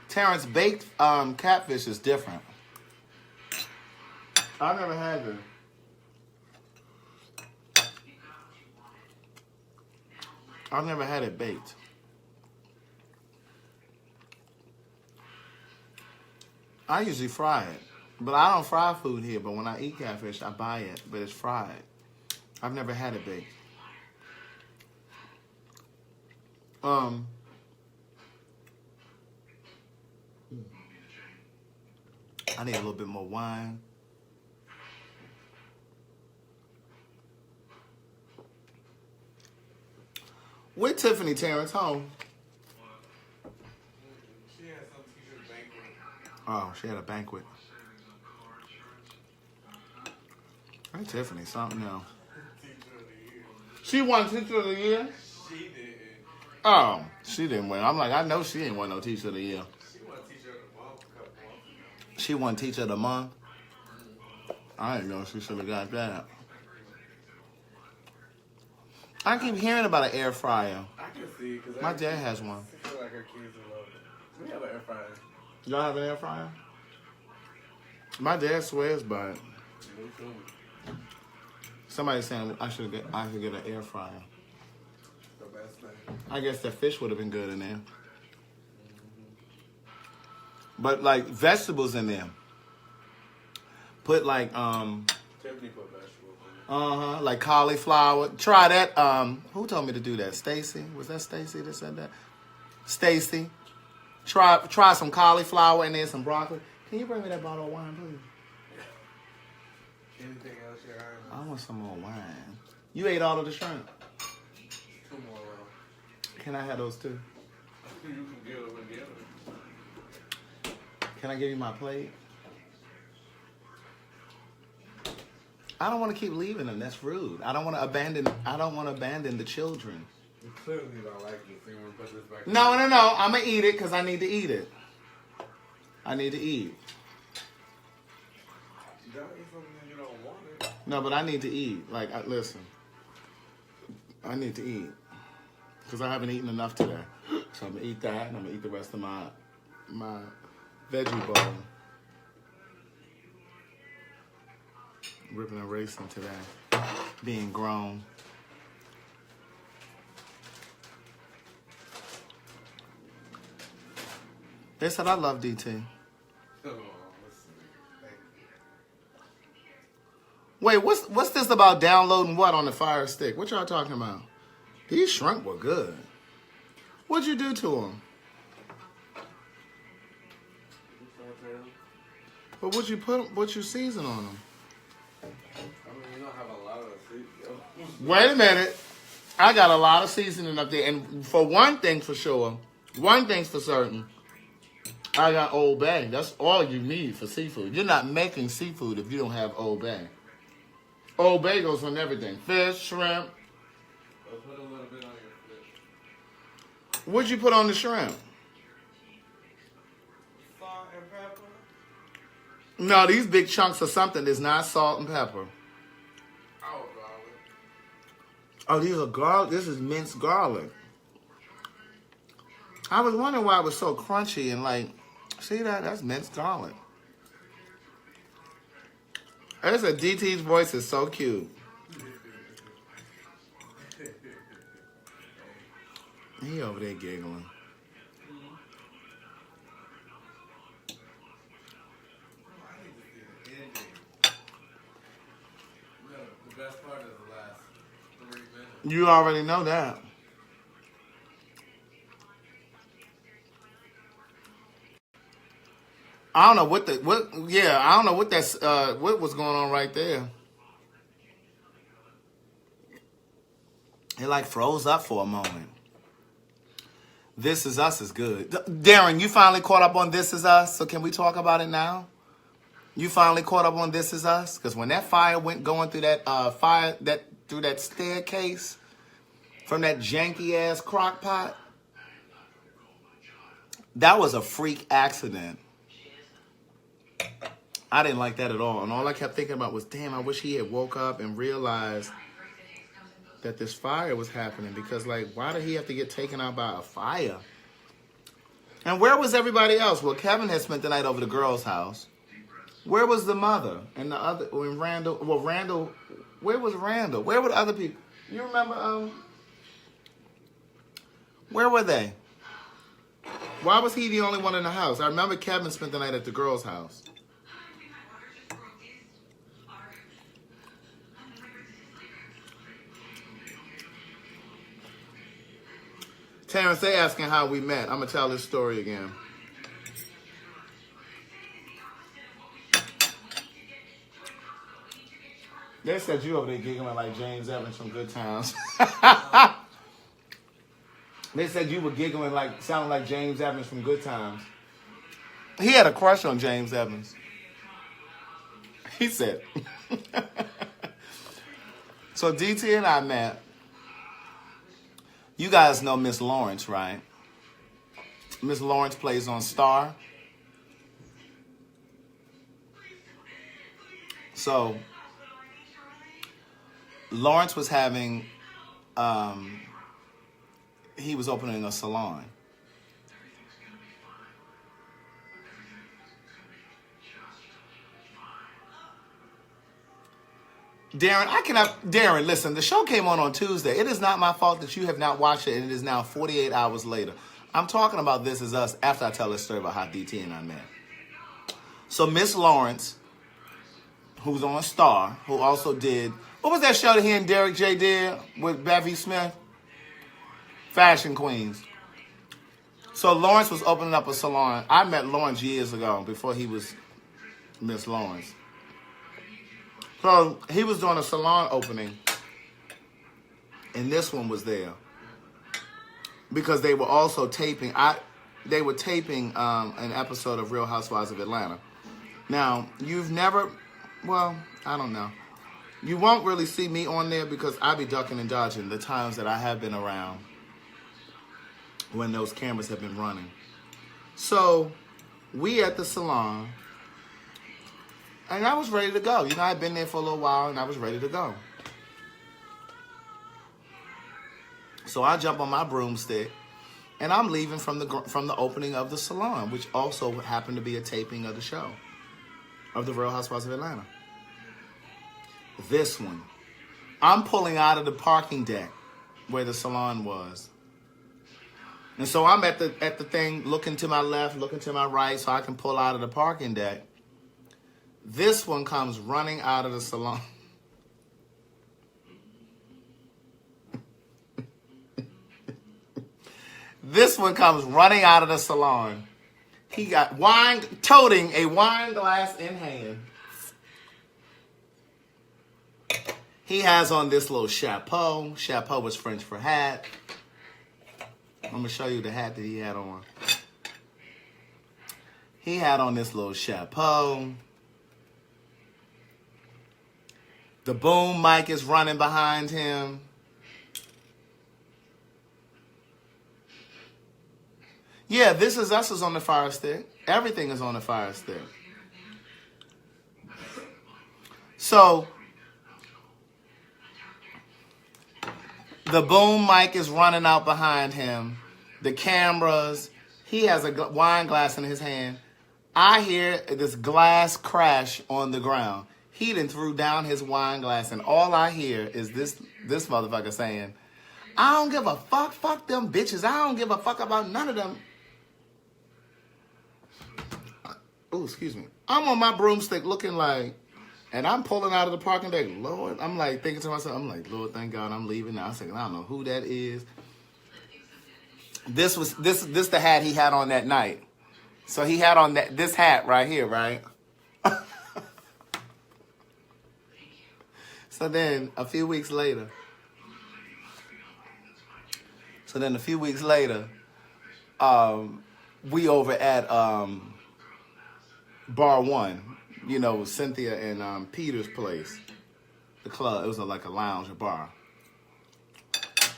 Terrence, baked catfish is different. I've never had it. I've never had it baked. I usually fry it. But I don't fry food here. But when I eat catfish, I buy it. But it's fried. I've never had it baked. I need a little bit more wine. Where Tiffany Terrence home? She had some teacher banquet. Oh, she had a banquet. Hey, Tiffany, something else. Teacher of the year. She won Teacher of the Year? She didn't. Oh, she didn't win. I'm like, I know she ain't won no Teacher of the Year. She won Teacher of the Month a couple months ago. She won Teacher of the Month? I didn't know she should have got that. I keep hearing about an air fryer. I can see because My dad has one. I feel like her kids will love it. We have an air fryer. Y'all have an air fryer? My dad swears by it. Somebody's saying I should get an air fryer. The best thing. I guess that fish would have been good in there. But like vegetables in there. Put like Tiffany put vegetables in it. like cauliflower. Try that. Who told me to do that? Stacy? Was that Stacy that said that? Stacy. Try some cauliflower and then some broccoli. Can you bring me that bottle of wine, please? Anything else you're eyeing? I want some more wine. You ate all of the shrimp. 2 more rounds. Can I have those too? You can get it with the other. Can I give you my plate? I don't want to keep leaving them. That's rude. I don't want to abandon the children. You clearly don't like this. So you want to put this back? No. I'm gonna eat it because I need to eat it. I need to eat. You don't eat something and you don't want it. No, but I need to eat. Like, listen. I need to eat because I haven't eaten enough today. So I'm gonna eat that, and I'm gonna eat the rest of my veggie bowl. Ripping and racing today, being grown. They said I love DT. Oh, listen. Thank you. Wait, what's this about downloading what on the Fire Stick? What y'all talking about? These shrimp were good. What'd you do to them? But what you season on them? I mean, you don't have a lot of seasoning. Wait a minute. I got a lot of seasoning up there. And for one thing for sure, one thing's for certain, I got Old Bay. That's all you need for seafood. You're not making seafood if you don't have Old Bay. Old Bay goes on everything. Fish, shrimp, Or put a little bit on your fish. What'd you put on the shrimp? Salt and pepper. No, these big chunks of something is not salt and pepper. Oh, garlic. Oh, these are garlic. This is minced garlic. I was wondering why it was so crunchy and like, see that? That's minced garlic. I said DT's voice is so cute. He over there giggling. The best part is the last 3 minutes. You already know that. I don't know what that's what was going on right there. It like froze up for a moment. This Is Us is good. Darren, you finally caught up on This Is Us, so can we talk about it now? You finally caught up on This Is Us? Because when that fire went going through that through that staircase from that janky ass crock pot, that was a freak accident. I didn't like that at all. And all I kept thinking about was, damn, I wish he had woke up and realized that this fire was happening, because like, why did he have to get taken out by a fire? And where was everybody else? Well, Kevin had spent the night over the girl's house. Where was the mother and the other? When Randall, where was Randall? Where were the other people? You remember? Where were they? Why was he the only one in the house? I remember Kevin spent the night at the girl's house. Terrence, they asking how we met. I'm going to tell this story again. They said you over there giggling like James Evans from Good Times. They said you were giggling like, sounding like James Evans from Good Times. He had a crush on James Evans. He said. So DT and I met. You guys know Miss Lawrence, right? Miss Lawrence plays on Star. So Lawrence was having, he was opening a salon. Darren, listen, the show came on Tuesday. It is not my fault that you have not watched it, and it is now 48 hours later. I'm talking about This Is Us after I tell this story about how DT and I met. So Miss Lawrence, who's on Star, who also did, what was that show that he and Derek J did with Bevy Smith? Fashion Queens. So Lawrence was opening up a salon. I met Lawrence years ago before he was Miss Lawrence. So he was doing a salon opening, and this one was there because they were also taping. They were taping an episode of Real Housewives of Atlanta. Now you've never, well, I don't know. You won't really see me on there because I be ducking and dodging the times that I have been around when those cameras have been running. So we at the salon. And I was ready to go. You know, I'd been there for a little while, and I was ready to go. So I jump on my broomstick, and I'm leaving from the opening of the salon, which also happened to be a taping of the show, of the Real Housewives of Atlanta. This one, I'm pulling out of the parking deck where the salon was. And so I'm at the thing, looking to my left, looking to my right, so I can pull out of the parking deck. This one comes running out of the salon. This one comes running out of the salon. He got toting a wine glass in hand. He has on this little chapeau. Chapeau was French for hat. I'm going to show you the hat that he had on. He had on this little chapeau. The boom mic is running behind him. Yeah, This Is Us is on the Fire Stick. Everything is on the Fire Stick. So, the boom mic is running out behind him. The cameras. He has a wine glass in his hand. I hear this glass crash on the ground. He then threw down his wine glass, and all I hear is this motherfucker saying, I don't give a fuck. Fuck them bitches. I don't give a fuck about none of them. Oh, excuse me. I'm on my broomstick looking like, and I'm pulling out of the parking deck. Lord, I'm like thinking to myself, I'm like, Lord, thank God I'm leaving now. I'm thinking, I don't know who that is. This the hat he had on that night. So he had on this hat right here, right? So then a few weeks later, we over at Bar One, you know, Cynthia and Peter's place, the club. It was like a lounge, a bar.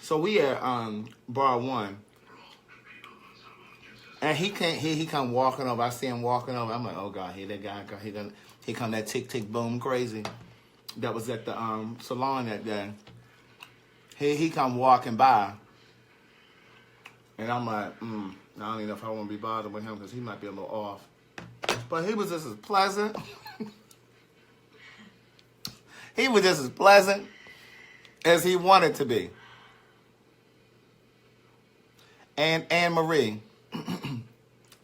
So we at Bar One, and he come walking over. I see him walking over. I'm like, oh God, here that guy. He come that tick tick boom crazy. That was at the salon that day. He come walking by, and I'm like, I don't even know if I want to be bothered with him because he might be a little off. But he was just as pleasant. He was just as pleasant as he wanted to be. And Anne-Marie,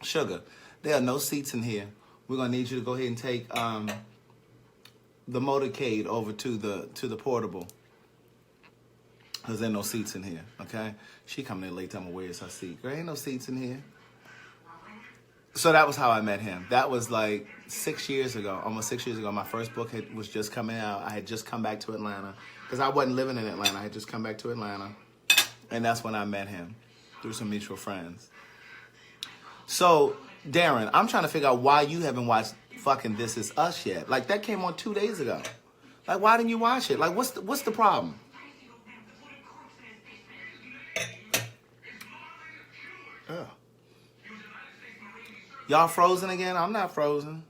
Sugar, there are no seats in here. We're gonna need you to go ahead and take the motorcade over to the portable. Cause there ain't no seats in here, okay? She coming in late time, where's her seat? There ain't no seats in here. So that was how I met him. That was like 6 years ago, almost 6 years ago. My first book was just coming out. I had just come back to Atlanta because I wasn't living in Atlanta. I had just come back to Atlanta, and that's when I met him through some mutual friends. So, Darren, I'm trying to figure out why you haven't watched fucking This Is Us yet. Like, that came on 2 days ago. Like, why didn't you watch it? Like, what's the problem? Ugh. Y'all frozen again? I'm not frozen.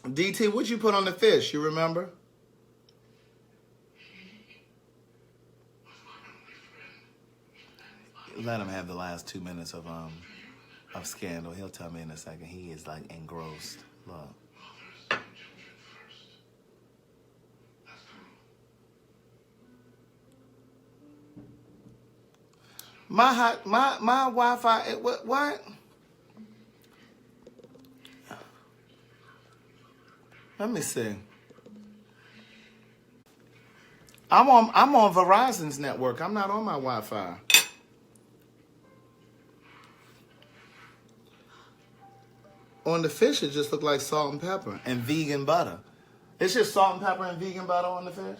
DT, what'd you put on the fish? You remember? Let him have the last 2 minutes of Scandal. He'll tell me in a second. He is like engrossed. Look. My Wi-Fi. What? Let me see. I'm on Verizon's network. I'm not on my Wi-Fi. On the fish, it just looked like salt and pepper and vegan butter. It's just salt and pepper and vegan butter on the fish?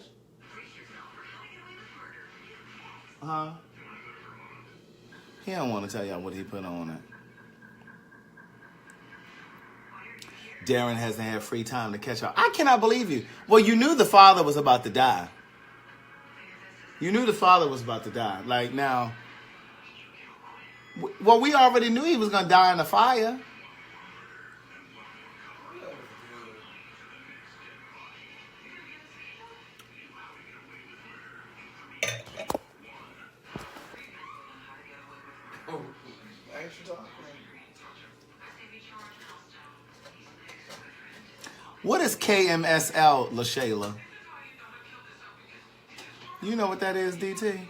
Huh? He don't want to tell y'all what he put on it. Darren hasn't had free time to catch up. I cannot believe you. Well, you knew the father was about to die. You knew the father was about to die. Like, now... Well, we already knew he was going to die in the fire. What is KMSL, LaShayla? You know what that is, DT?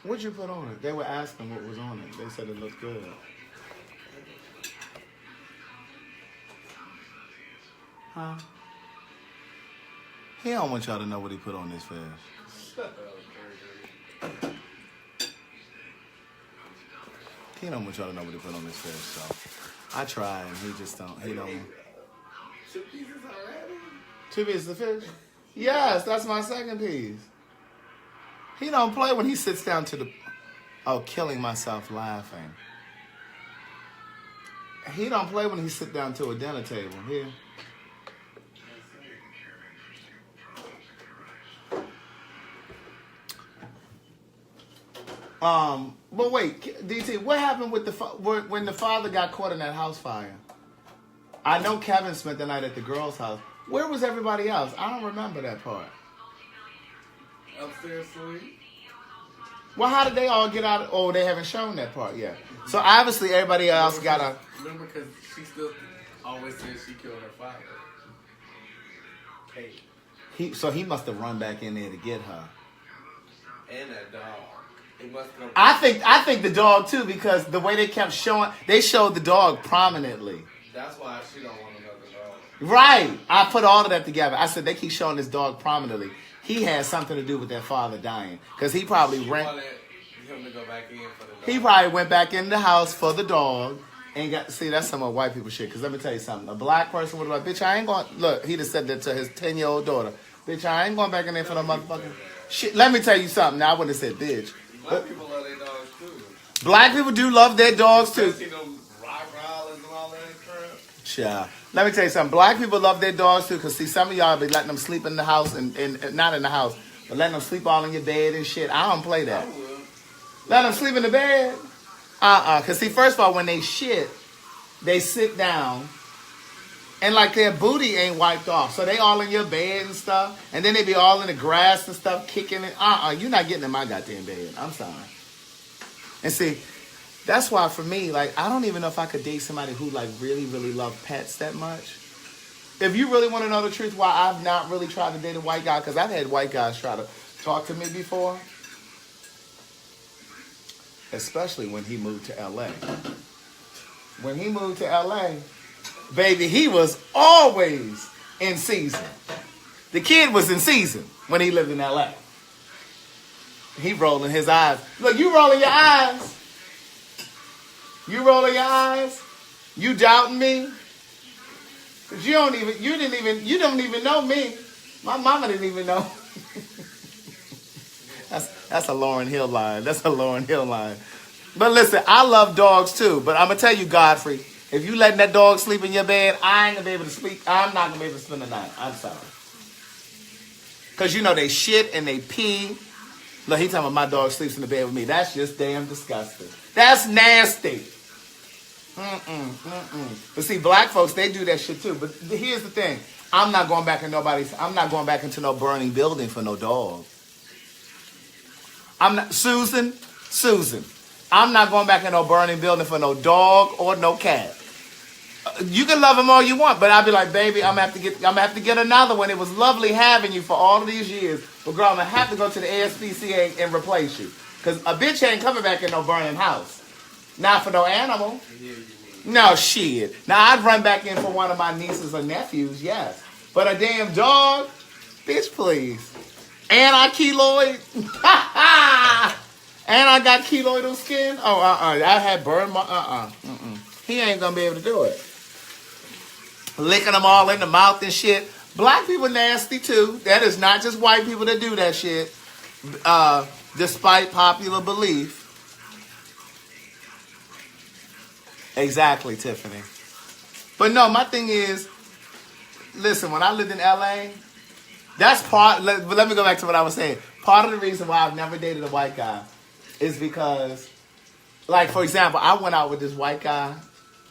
What'd you put on it? They were asking what was on it. They said it looked good. Huh? He don't want y'all to know what he put on this fish. Shut up. He don't want y'all to know what he put on this fish, so I try and he just don't. He don't. 2 pieces already? 2 pieces of fish? Yes, that's my second piece. He don't play when he sits down to the. Oh, killing myself laughing. He don't play when he sit down to a dinner table. Here. But wait, DT, what happened with when the father got caught in that house fire? I know Kevin spent the night at the girl's house. Where was everybody else? I don't remember that part. Upstairs suite. Well, how did they all get out? Oh, they haven't shown that part yet. So obviously everybody else got a. Remember, because she still always says she killed her father. Hey. So he must have run back in there to get her. And that dog. He must have. I think the dog too, because the way they kept showing, they showed the dog prominently. That's why she don't want another dog. Right. I put all of that together. I said they keep showing this dog prominently. He had something to do with their father dying, because he probably wanted him to go back in for the dog. He probably went back in the house for the dog and got. See, that's some of white people shit. Because let me tell you something. A black person would have like, bitch, I ain't going. Look, he just said that to his 10-year-old daughter. Bitch, I ain't going back in there for the motherfucking shit. Let me tell you something. Now I wouldn't have said bitch. Black people love their dogs too. Black people do love their dogs too. Especially them Rottweilers and all that crap. Yeah. Let me tell you something. Black people love their dogs too, because see, some of y'all be letting them sleep in the house and not in the house, but letting them sleep all in your bed and shit. I don't play that. Let them sleep in the bed? Because see, first of all, when they shit, they sit down and like their booty ain't wiped off. So they all in your bed and stuff. And then they be all in the grass and stuff, kicking it. You're not getting in my goddamn bed. I'm sorry. And see, that's why for me, like, I don't even know if I could date somebody who like really, really love pets that much. If you really want to know the truth, why I've not really tried to date a white guy, because I've had white guys try to talk to me before. Especially when he moved to LA. When he moved to LA, baby, he was always in season. The kid was in season when he lived in LA. He rolling his eyes. Look, you rolling your eyes. You rolling your eyes. You doubting me. Cause you don't even know me. My mama didn't even know. That's a Lauryn Hill line. That's a Lauryn Hill line. But listen, I love dogs too. But I'm gonna tell you, Godfrey, if you letting that dog sleep in your bed, I ain't gonna be able to sleep. I'm not gonna be able to spend the night. I'm sorry. Cause you know they shit and they pee. Look, he talking about my dog sleeps in the bed with me. That's just damn disgusting. That's nasty. But see, black folks, they do that shit too. But here's the thing. I'm not going back into no burning building for no dog. I'm not Susan. I'm not going back in no burning building for no dog or no cat. You can love them all you want, but I'll be like, baby, I'm gonna have to get another one. It was lovely having you for all of these years, but girl, I'm gonna have to go to the ASPCA and replace you, cause a bitch ain't coming back in no burning house. Not for no animal. No shit. Now I'd run back in for one of my nieces or nephews, yes, but a damn dog, bitch, please. And I keloid. And I got keloidal skin. I had burned my He ain't gonna be able to do it. Licking them all in the mouth and shit. Black people nasty too. That is not just white people that do that shit. Despite popular belief. Exactly, Tiffany. But no, my thing is, listen, when I lived in LA, that's part, let me go back to what I was saying. Part of the reason why I've never dated a white guy is because, like, for example, I went out with this white guy.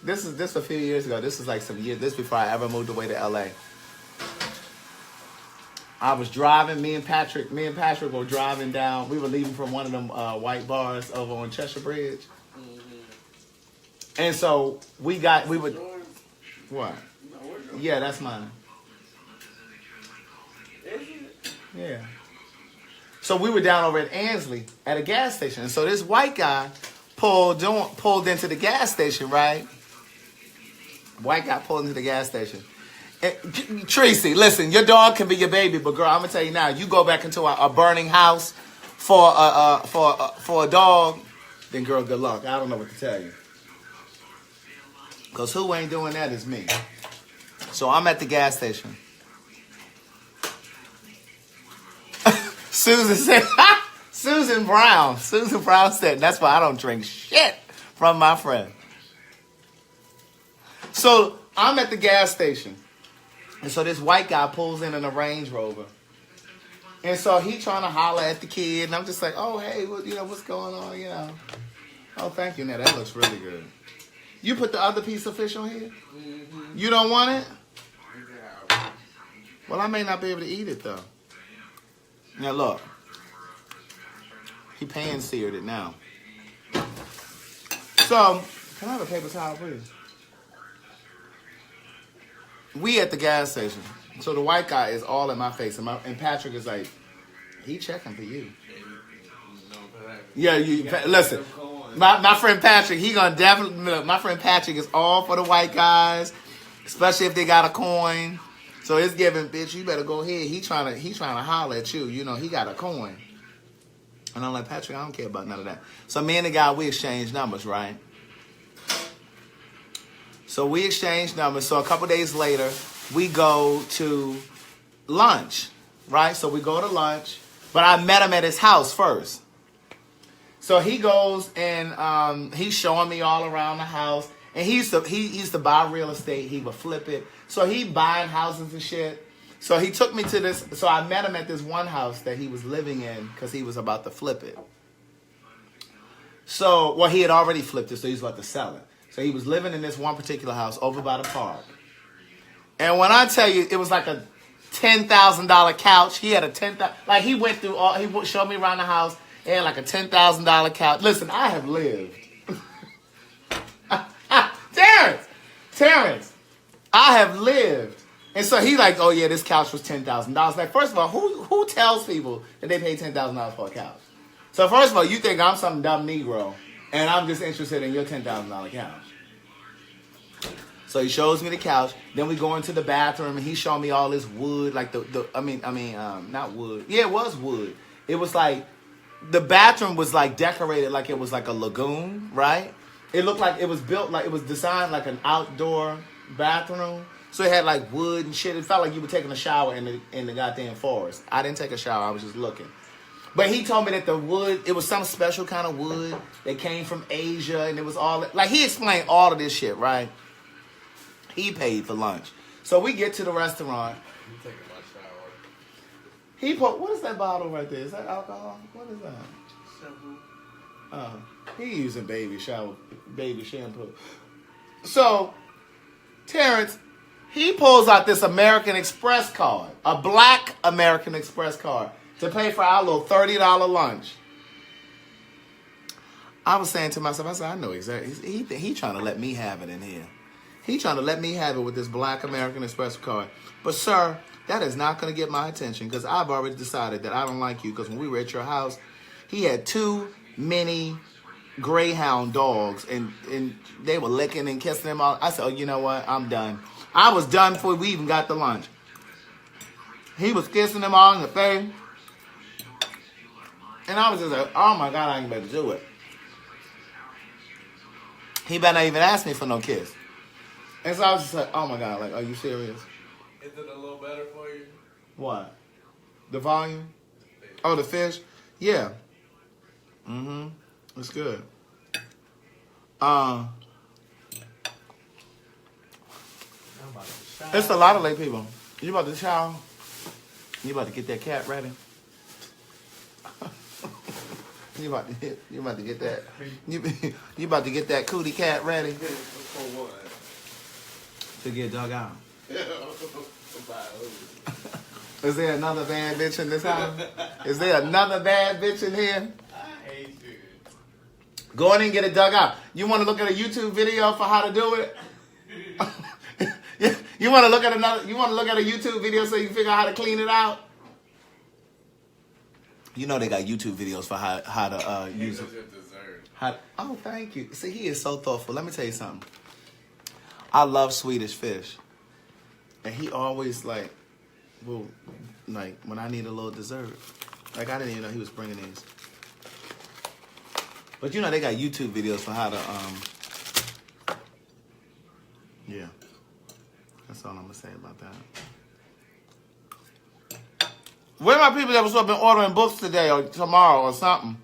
This a few years ago. This is like some years. This before I ever moved away to LA. I was driving. Me and Patrick were driving down. We were leaving from one of them white bars over on Cheshire Bridge. And so we would. What? Yeah, that's mine. Yeah. So we were down over at Ansley at a gas station. And so this white guy pulled into the gas station, right? White guy pulled into the gas station. And, Tracy, listen, your dog can be your baby, but girl, I'm gonna tell you now, you go back into a burning house for a dog, then girl, good luck. I don't know what to tell you. Because who ain't doing that is me. So I'm at the gas station. Susan said, Susan Brown said, that's why I don't drink shit from my friend. So I'm at the gas station. And so this white guy pulls in a Range Rover. And so he trying to holler at the kid, and I'm just like, oh, hey, what's going on, Oh, thank you. Now, that looks really good. You put the other piece of fish on here? Mm-hmm. You don't want it? Yeah. Well, I may not be able to eat it, though. Now, look. He pan-seared it now. So, can I have a paper towel, please? We at the gas station. So the white guy is all in my face, and Patrick is like, he checking for you. Yeah, listen. My friend Patrick, he gonna definitely. My friend Patrick is all for the white guys, especially if they got a coin. So it's giving, bitch. You better go ahead. He trying to holler at you. He got a coin. And I'm like, Patrick, I don't care about none of that. So me and the guy, we exchanged numbers, right? So we exchanged numbers. So a couple days later, we go to lunch, right? So we go to lunch, but I met him at his house first. So he goes and he's showing me all around the house. And he used to buy real estate. He would flip it. So he buying houses and shit. So he took me to this. So I met him at this one house that he was living in because he was about to flip it. So, well, he had already flipped it, so he was about to sell it. So he was living in this one particular house over by the park. And when I tell you, it was like a $10,000 couch. He had a $10,000, like he went through all, he showed me around the house. He had like a $10,000 couch. Listen, I have lived. Terrence, I have lived. And so he like, oh yeah, this couch was $10,000. Like, first of all, who tells people that they pay $10,000 for a couch? So first of all, you think I'm some dumb Negro, and I'm just interested in your $10,000 couch. So he shows me the couch. Then we go into the bathroom, and he showed me all this wood, like not wood. Yeah, it was wood. It was like the bathroom was like decorated like it was like a lagoon, right? It looked like it was built like it was designed like an outdoor bathroom. So it had like wood and shit. It felt like you were taking a shower in the goddamn forest. I didn't take a shower. I was just looking. But he told me that the wood, it was some special kind of wood that came from Asia, and it was all like he explained all of this shit, right? He paid for lunch. So we get to the restaurant. I'm taking my shower. He put, what is that bottle right there? Is that alcohol? What is that? Shampoo. He using baby shampoo. So, Terrence, he pulls out this American Express card, a black American Express card, to pay for our little $30 lunch. I was saying to myself, I said, I know exactly. He trying to let me have it in here. He trying to let me have it with this black American Express card. But, sir, that is not going to get my attention because I've already decided that I don't like you because when we were at your house, he had too many greyhound dogs, and they were licking and kissing them all. I said, oh, you know what? I'm done. I was done before we even got to lunch. He was kissing them all in the face. And I was just like, oh, my God, I ain't better do it. He better not even ask me for no kiss. And so I was just like, oh, my God, like, are you serious? Is it a little better for you? What? The volume? Oh, the fish? Yeah. Mm-hmm. It's good. It's a lot of late people. You about to shower? You about to get that cat ready? You about to get that? You about to get that cootie cat ready? For what? To get dug out. Is there another bad bitch in this house? Is there another bad bitch in here? I hate you. Go in and get it dug out. You want to look at a YouTube video for how to do it? You want to look at a YouTube video so you can figure out how to clean it out? You know they got YouTube videos for how to use it. Oh, thank you. See, he is so thoughtful. Let me tell you something. I love Swedish fish. And he always like when I need a little dessert. Like, I didn't even know he was bringing these. But you know they got YouTube videos for how to, yeah. That's all I'm going to say about that. Where are my people that was up and ordering books today or tomorrow or something?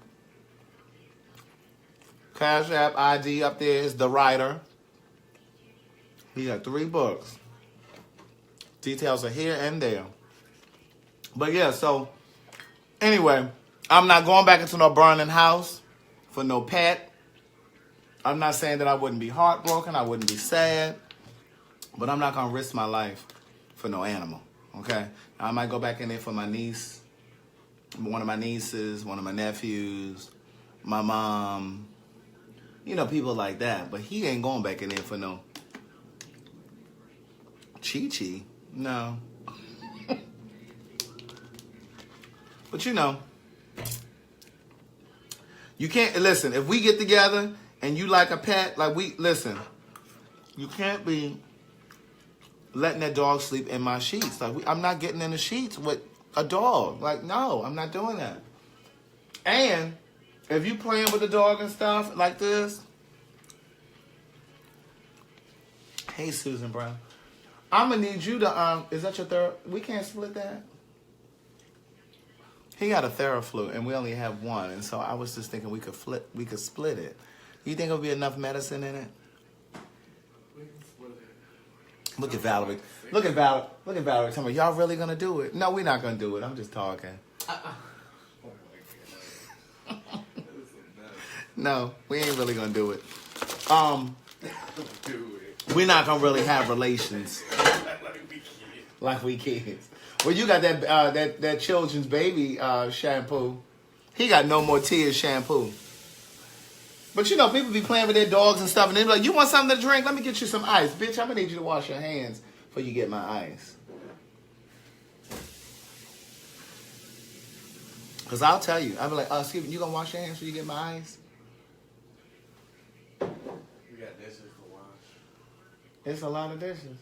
Cash App ID up there is the writer. He got 3 books. Details are here and there. But yeah, so Anyway, I'm not going back into no burning house for no pet. I'm not saying that I wouldn't be heartbroken. I wouldn't be sad. But I'm not going to risk my life for no animal. Okay? I might go back in there for my niece, one of my nieces, one of my nephews, my mom, you know, people like that. But he ain't going back in there for no Chi-Chi. No. But you know, you can't, listen, if we get together and you like a pet, like listen, you can't be letting that dog sleep in my sheets. Like, I'm not getting in the sheets with a dog. Like, no, I'm not doing that. And if you playing with the dog and stuff like this, hey, Susan Brown, I'm going to need you to, is that your third? We can't split that? He got a Theraflu, and we only have one. And so I was just thinking we could split it. You think there'll be enough medicine in it? Look at Valerie. Look at Valerie. Tell me, y'all really gonna do it? No, we're not gonna do it. I'm just talking. No, we ain't really gonna do it. We're not gonna really have relations like we kids. Well, you got that children's baby shampoo. He got no more tears shampoo. But you know, people be playing with their dogs and stuff, and they be like, "You want something to drink? Let me get you some ice, bitch. I'm gonna need you to wash your hands before you get my ice." Cause I'll tell you, I'll be like, "Excuse me, you gonna wash your hands before you get my ice?" We got dishes to wash. It's a lot of dishes.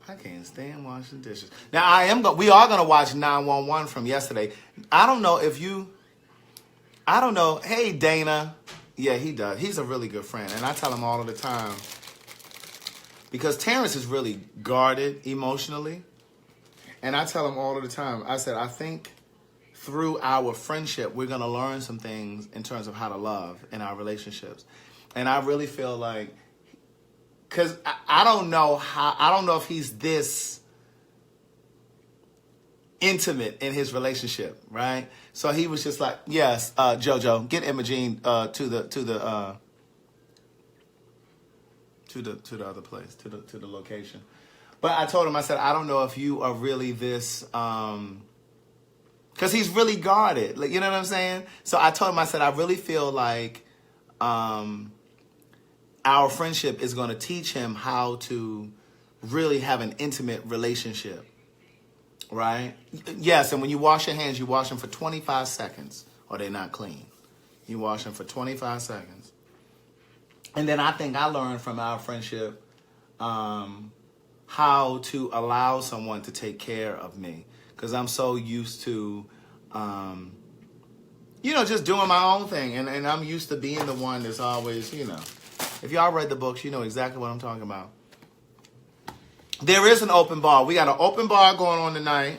I can't stand washing dishes. Now we are gonna watch 911 from yesterday. I don't know. Hey, Dana. Yeah, he does. He's a really good friend. And I tell him all of the time. Because Terrence is really guarded emotionally. And I tell him all of the time. I said, I think through our friendship, we're going to learn some things in terms of how to love in our relationships. And I really feel like, because I don't know if he's this intimate in his relationship, right? So he was just like, yes, JoJo, get Imogene to the other place, to the location. But I told him, I said, I don't know if you are really this, because he's really guarded, like, you know what I'm saying? So I told him, I said, I really feel like our friendship is going to teach him how to really have an intimate relationship. Right? Yes, and when you wash your hands, you wash them for 25 seconds or they're not clean. You wash them for 25 seconds. And then I think I learned from our friendship how to allow someone to take care of me. Because I'm so used to, just doing my own thing. And I'm used to being the one that's always, if y'all read the books, you know exactly what I'm talking about. There is an open bar. We got an open bar going on tonight.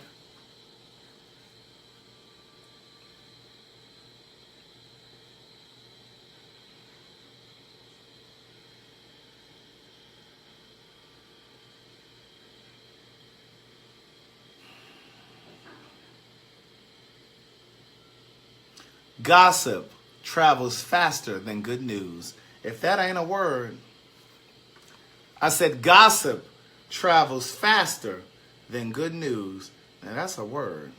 Gossip travels faster than good news. If that ain't a word, I said gossip travels faster than good news. Now that's a word.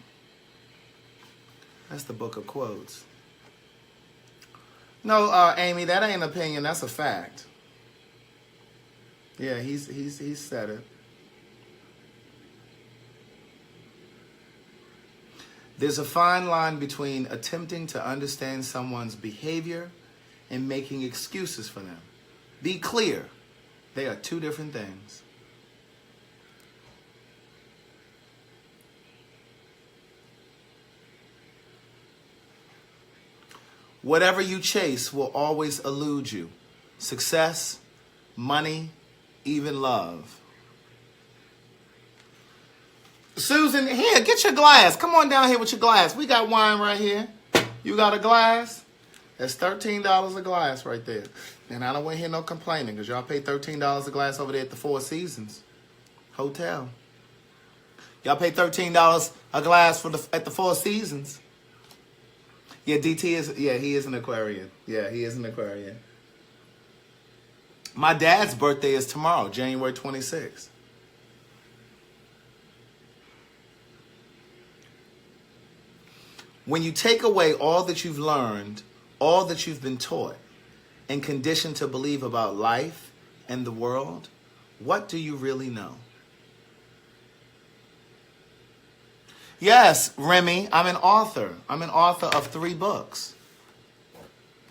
That's the book of quotes. No, Amy, that ain't an opinion. That's a fact. Yeah, he's said it. There's a fine line between attempting to understand someone's behavior and making excuses for them. Be clear. They are two different things. Whatever you chase will always elude you. Success, money, even love. Susan, here, get your glass. Come on down here with your glass. We got wine right here. You got a glass? That's $13 a glass right there. And I don't want to hear no complaining because y'all pay $13 a glass over there at the Four Seasons Hotel. Y'all pay $13 a glass at the Four Seasons. Yeah, DT is, he is an Aquarian. Yeah, he is an Aquarian. My dad's birthday is tomorrow, January 26th. When you take away all that you've learned, all that you've been taught, and conditioned to believe about life and the world, what do you really know? Yes, Remy, I'm an author. I'm an author of 3 books.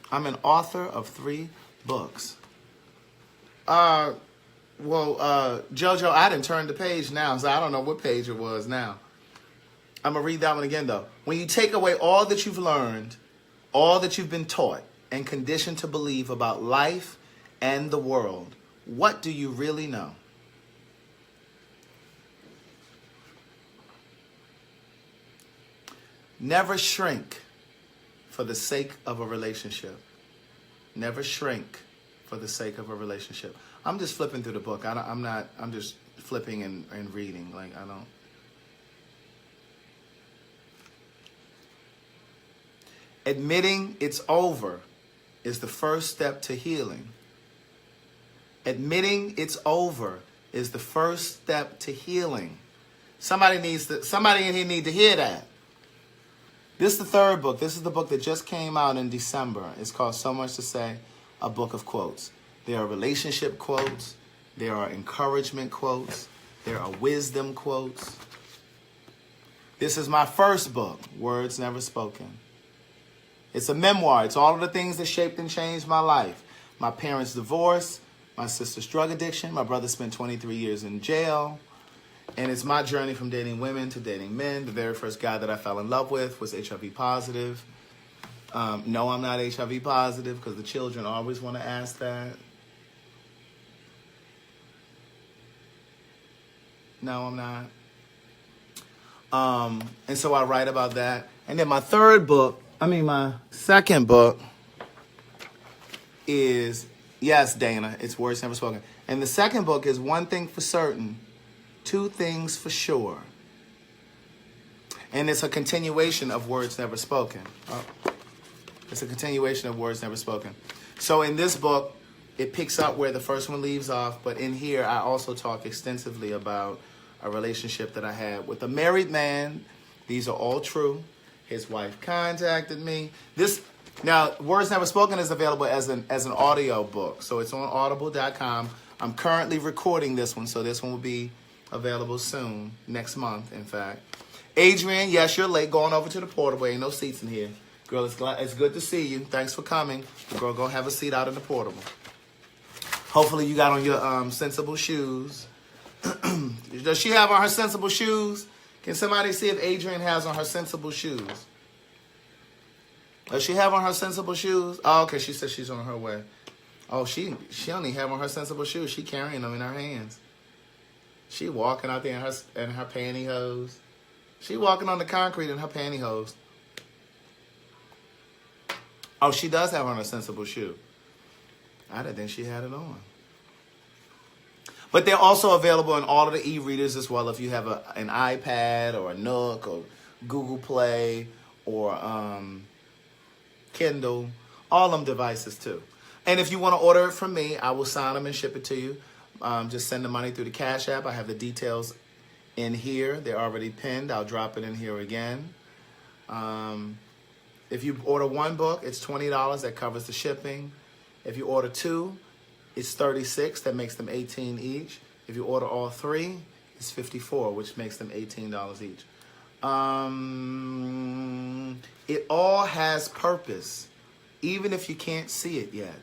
I'm an author of 3 books. Jojo, I didn't turn the page now, so I don't know what page it was now. I'm going to read that one again, though. When you take away all that you've learned, all that you've been taught, and conditioned to believe about life and the world, what do you really know? Never shrink for the sake of a relationship. Never shrink for the sake of a relationship. I'm just flipping through the book. I'm just flipping and reading. Like, I don't. Admitting it's over is the first step to healing. Admitting it's over is the first step to healing. Somebody in here need to hear that. This is the 3rd book. This is the book that just came out in December. It's called So Much to Say, a book of quotes. There are relationship quotes. There are encouragement quotes. There are wisdom quotes. This is my first book, Words Never Spoken. It's a memoir. It's all of the things that shaped and changed my life. My parents' divorce, my sister's drug addiction, my brother spent 23 years in jail, and it's my journey from dating women to dating men. The very first guy that I fell in love with was HIV positive. No, I'm not HIV positive because the children always want to ask that. No, I'm not. And so I write about that. And then my second book is, yes, Dana, it's Words Never Spoken. And the second book is One Thing for Certain, 2 Things for Sure. And it's a continuation of Words Never Spoken. It's a continuation of Words Never Spoken. So in this book, it picks up where the first one leaves off. But in here, I also talk extensively about a relationship that I had with a married man. These are all true. His wife contacted me. Now, Words Never Spoken is available as an audio book. So it's on audible.com. I'm currently recording this one, so this one will be available soon, next month, in fact. Adrian, yes, you're late. Going over to the portable. Ain't no seats in here. Girl, it's good to see you. Thanks for coming. Girl, go have a seat out in the portable. Hopefully you got on your sensible shoes. Does she have on her sensible shoes? Can somebody see if Adrian has on her sensible shoes? Does she have on her sensible shoes? Oh, okay, she said she's on her way. Oh, she only have on her sensible shoes. She carrying them in her hands. She walking out there in her pantyhose. She walking on the concrete in her pantyhose. Oh, she does have on a sensible shoe. I didn't think she had it on. But they're also available in all of the e-readers as well. If you have an iPad or a Nook or Google Play or Kindle, all them devices too. And if you want to order it from me, I will sign them and ship it to you. Just send the money through the Cash App. I have the details in here. They're already pinned. I'll drop it in here again. If you order 1 book, it's $20. That covers the shipping. If you order 2, it's $36. That makes them $18 each. If you order all 3, it's $54, which makes them $18 each. It all has purpose, even if you can't see it yet.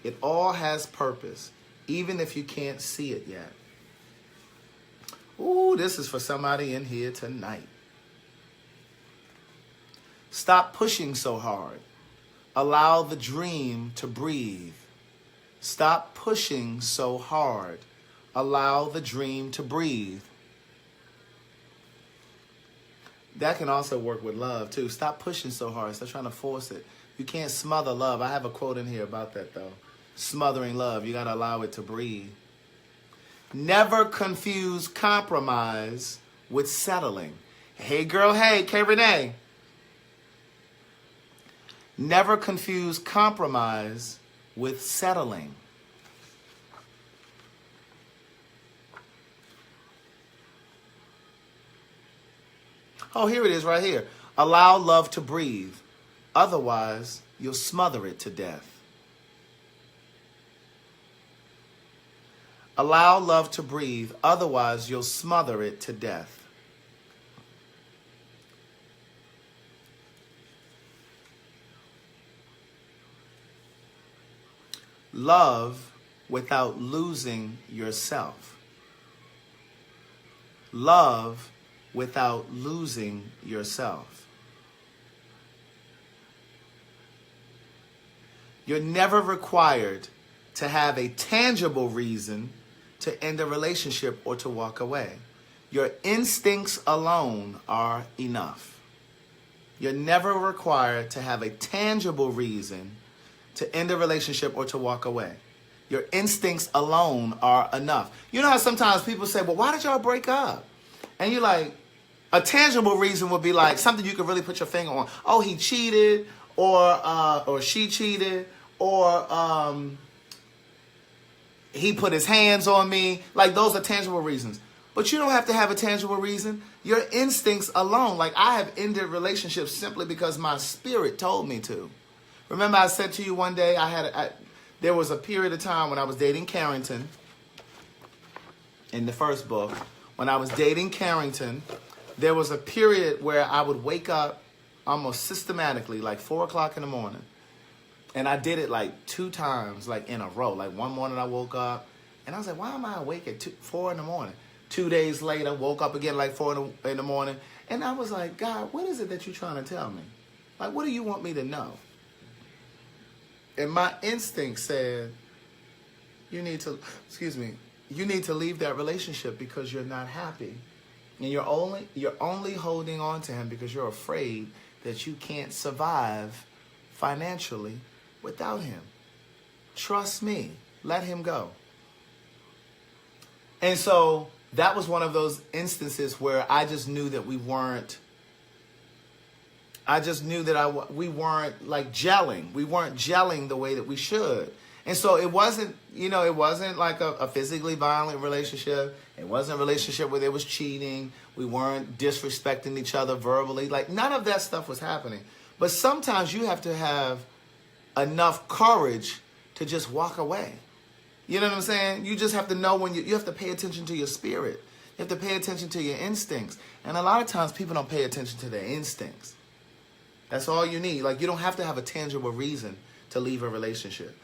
It all has purpose, even if you can't see it yet. Ooh, this is for somebody in here tonight. Stop pushing so hard. Allow the dream to breathe. Stop pushing so hard. Allow the dream to breathe. That can also work with love, too. Stop pushing so hard. Stop trying to force it. You can't smother love. I have a quote in here about that, though. Smothering love. You got to allow it to breathe. Never confuse compromise with settling. Hey girl, hey, K Renee. Never confuse compromise with settling. Oh, here it is right here. Allow love to breathe. Otherwise, you'll smother it to death. Allow love to breathe. Otherwise, you'll smother it to death. Love without losing yourself. Love without losing yourself. You're never required to have a tangible reason to end a relationship or to walk away. Your instincts alone are enough. You're never required to have a tangible reason to end a relationship or to walk away. Your instincts alone are enough. You know how sometimes people say, well, why did y'all break up? And you're like, a tangible reason would be like something you could really put your finger on. Oh, he cheated, or she cheated, or he put his hands on me. Like, those are tangible reasons. But you don't have to have a tangible reason. Your instincts alone. Like, I have ended relationships simply because my spirit told me to. Remember I said to you one day, there was a period of time when I was dating Carrington in the first book. When I was dating Carrington, there was a period where I would wake up almost systematically, like 4 o'clock in the morning. And I did it like 2 times, like in a row. Like one morning I woke up and I was like, why am I awake at 4 in the morning? 2 days later, woke up again like 4 in the morning. And I was like, God, what is it that you're trying to tell me? Like, what do you want me to know? And my instinct said, you need to leave that relationship because you're not happy. And you're only holding on to him because you're afraid that you can't survive financially without him. Trust me. Let him go. And so that was one of those instances where I just knew that we weren't like gelling. We weren't gelling the way that we should. And so it wasn't like a physically violent relationship. It wasn't a relationship where there was cheating. We weren't disrespecting each other verbally. Like, none of that stuff was happening. But sometimes you have to have enough courage to just walk away. You know what I'm saying? You just have to know when you have to pay attention to your spirit. You have to pay attention to your instincts. And a lot of times people don't pay attention to their instincts. That's all you need. Like, you don't have to have a tangible reason to leave a relationship.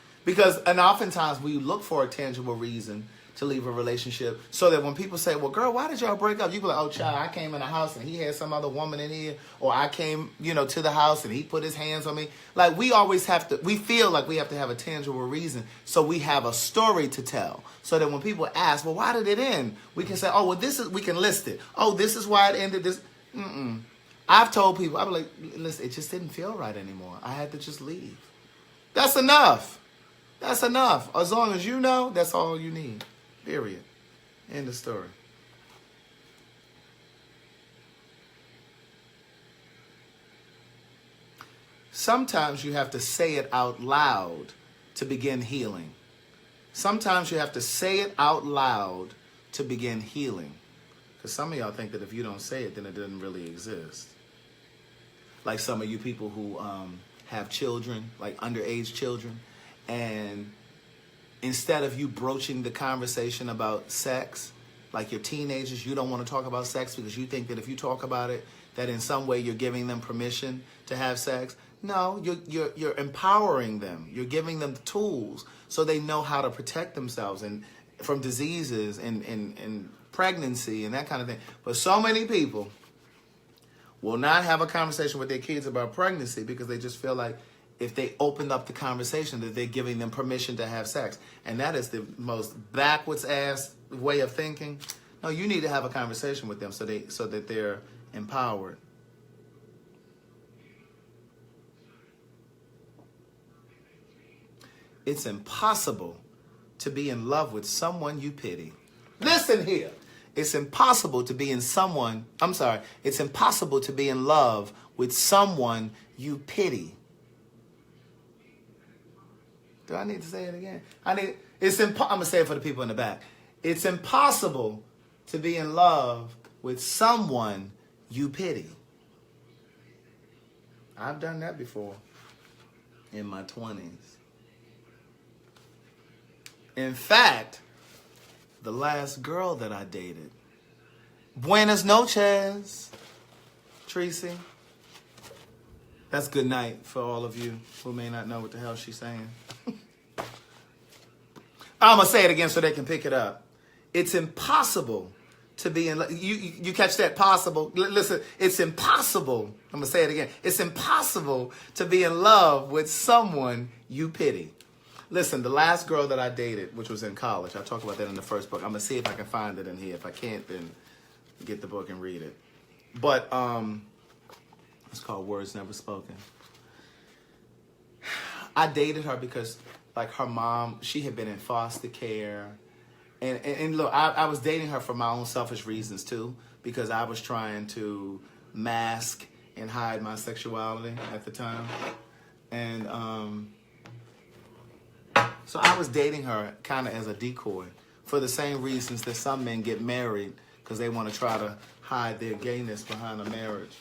And oftentimes we look for a tangible reason to leave a relationship so that when people say, well, girl, why did y'all break up? You be like, oh, child, I came in the house and he had some other woman in here. Or I came, to the house and he put his hands on me. Like, we feel like we have to have a tangible reason. So we have a story to tell. So that when people ask, well, why did it end? We can say, oh, well, we can list it. Oh, this is why it ended. I've told people, I'm like, listen, it just didn't feel right anymore. I had to just leave. That's enough. That's enough. As long as you know, that's all you need. Period. End of story. Sometimes you have to say it out loud to begin healing. Sometimes you have to say it out loud to begin healing. Because some of y'all think that if you don't say it, then it doesn't really exist. Like some of you people who have children, like underage children, and instead of you broaching the conversation about sex, like your teenagers, you don't want to talk about sex because you think that if you talk about it, that in some way you're giving them permission to have sex. No, you're empowering them. You're giving them the tools so they know how to protect themselves and from diseases and pregnancy and that kind of thing. But so many people will not have a conversation with their kids about pregnancy because they just feel like if they opened up the conversation that they're giving them permission to have sex. And that is the most backwards ass way of thinking. No, you need to have a conversation with them so that they're empowered. It's impossible to be in love with someone you pity. Listen here. it's impossible to be in someone, it's impossible to be in love with someone you pity. Do I need to say it again? I'm going to say it for the people in the back. It's impossible to be in love with someone you pity. I've done that before in my 20s. In fact, the last girl that I dated, buenas noches, Tracy. That's good night for all of you who may not know what the hell she's saying. I'm going to say it again so they can pick it up. It's impossible to be in love. You catch that? Possible. Listen, it's impossible. I'm going to say it again. It's impossible to be in love with someone you pity. Listen, the last girl that I dated, which was in college, I talked about that in the first book. I'm going to see if I can find it in here. If I can't, then get the book and read it. But it's called Words Never Spoken. I dated her because, like, her mom, she had been in foster care. And look, I was dating her for my own selfish reasons, too, because I was trying to mask and hide my sexuality at the time. And so I was dating her kind of as a decoy for the same reasons that some men get married, because they want to try to hide their gayness behind a marriage.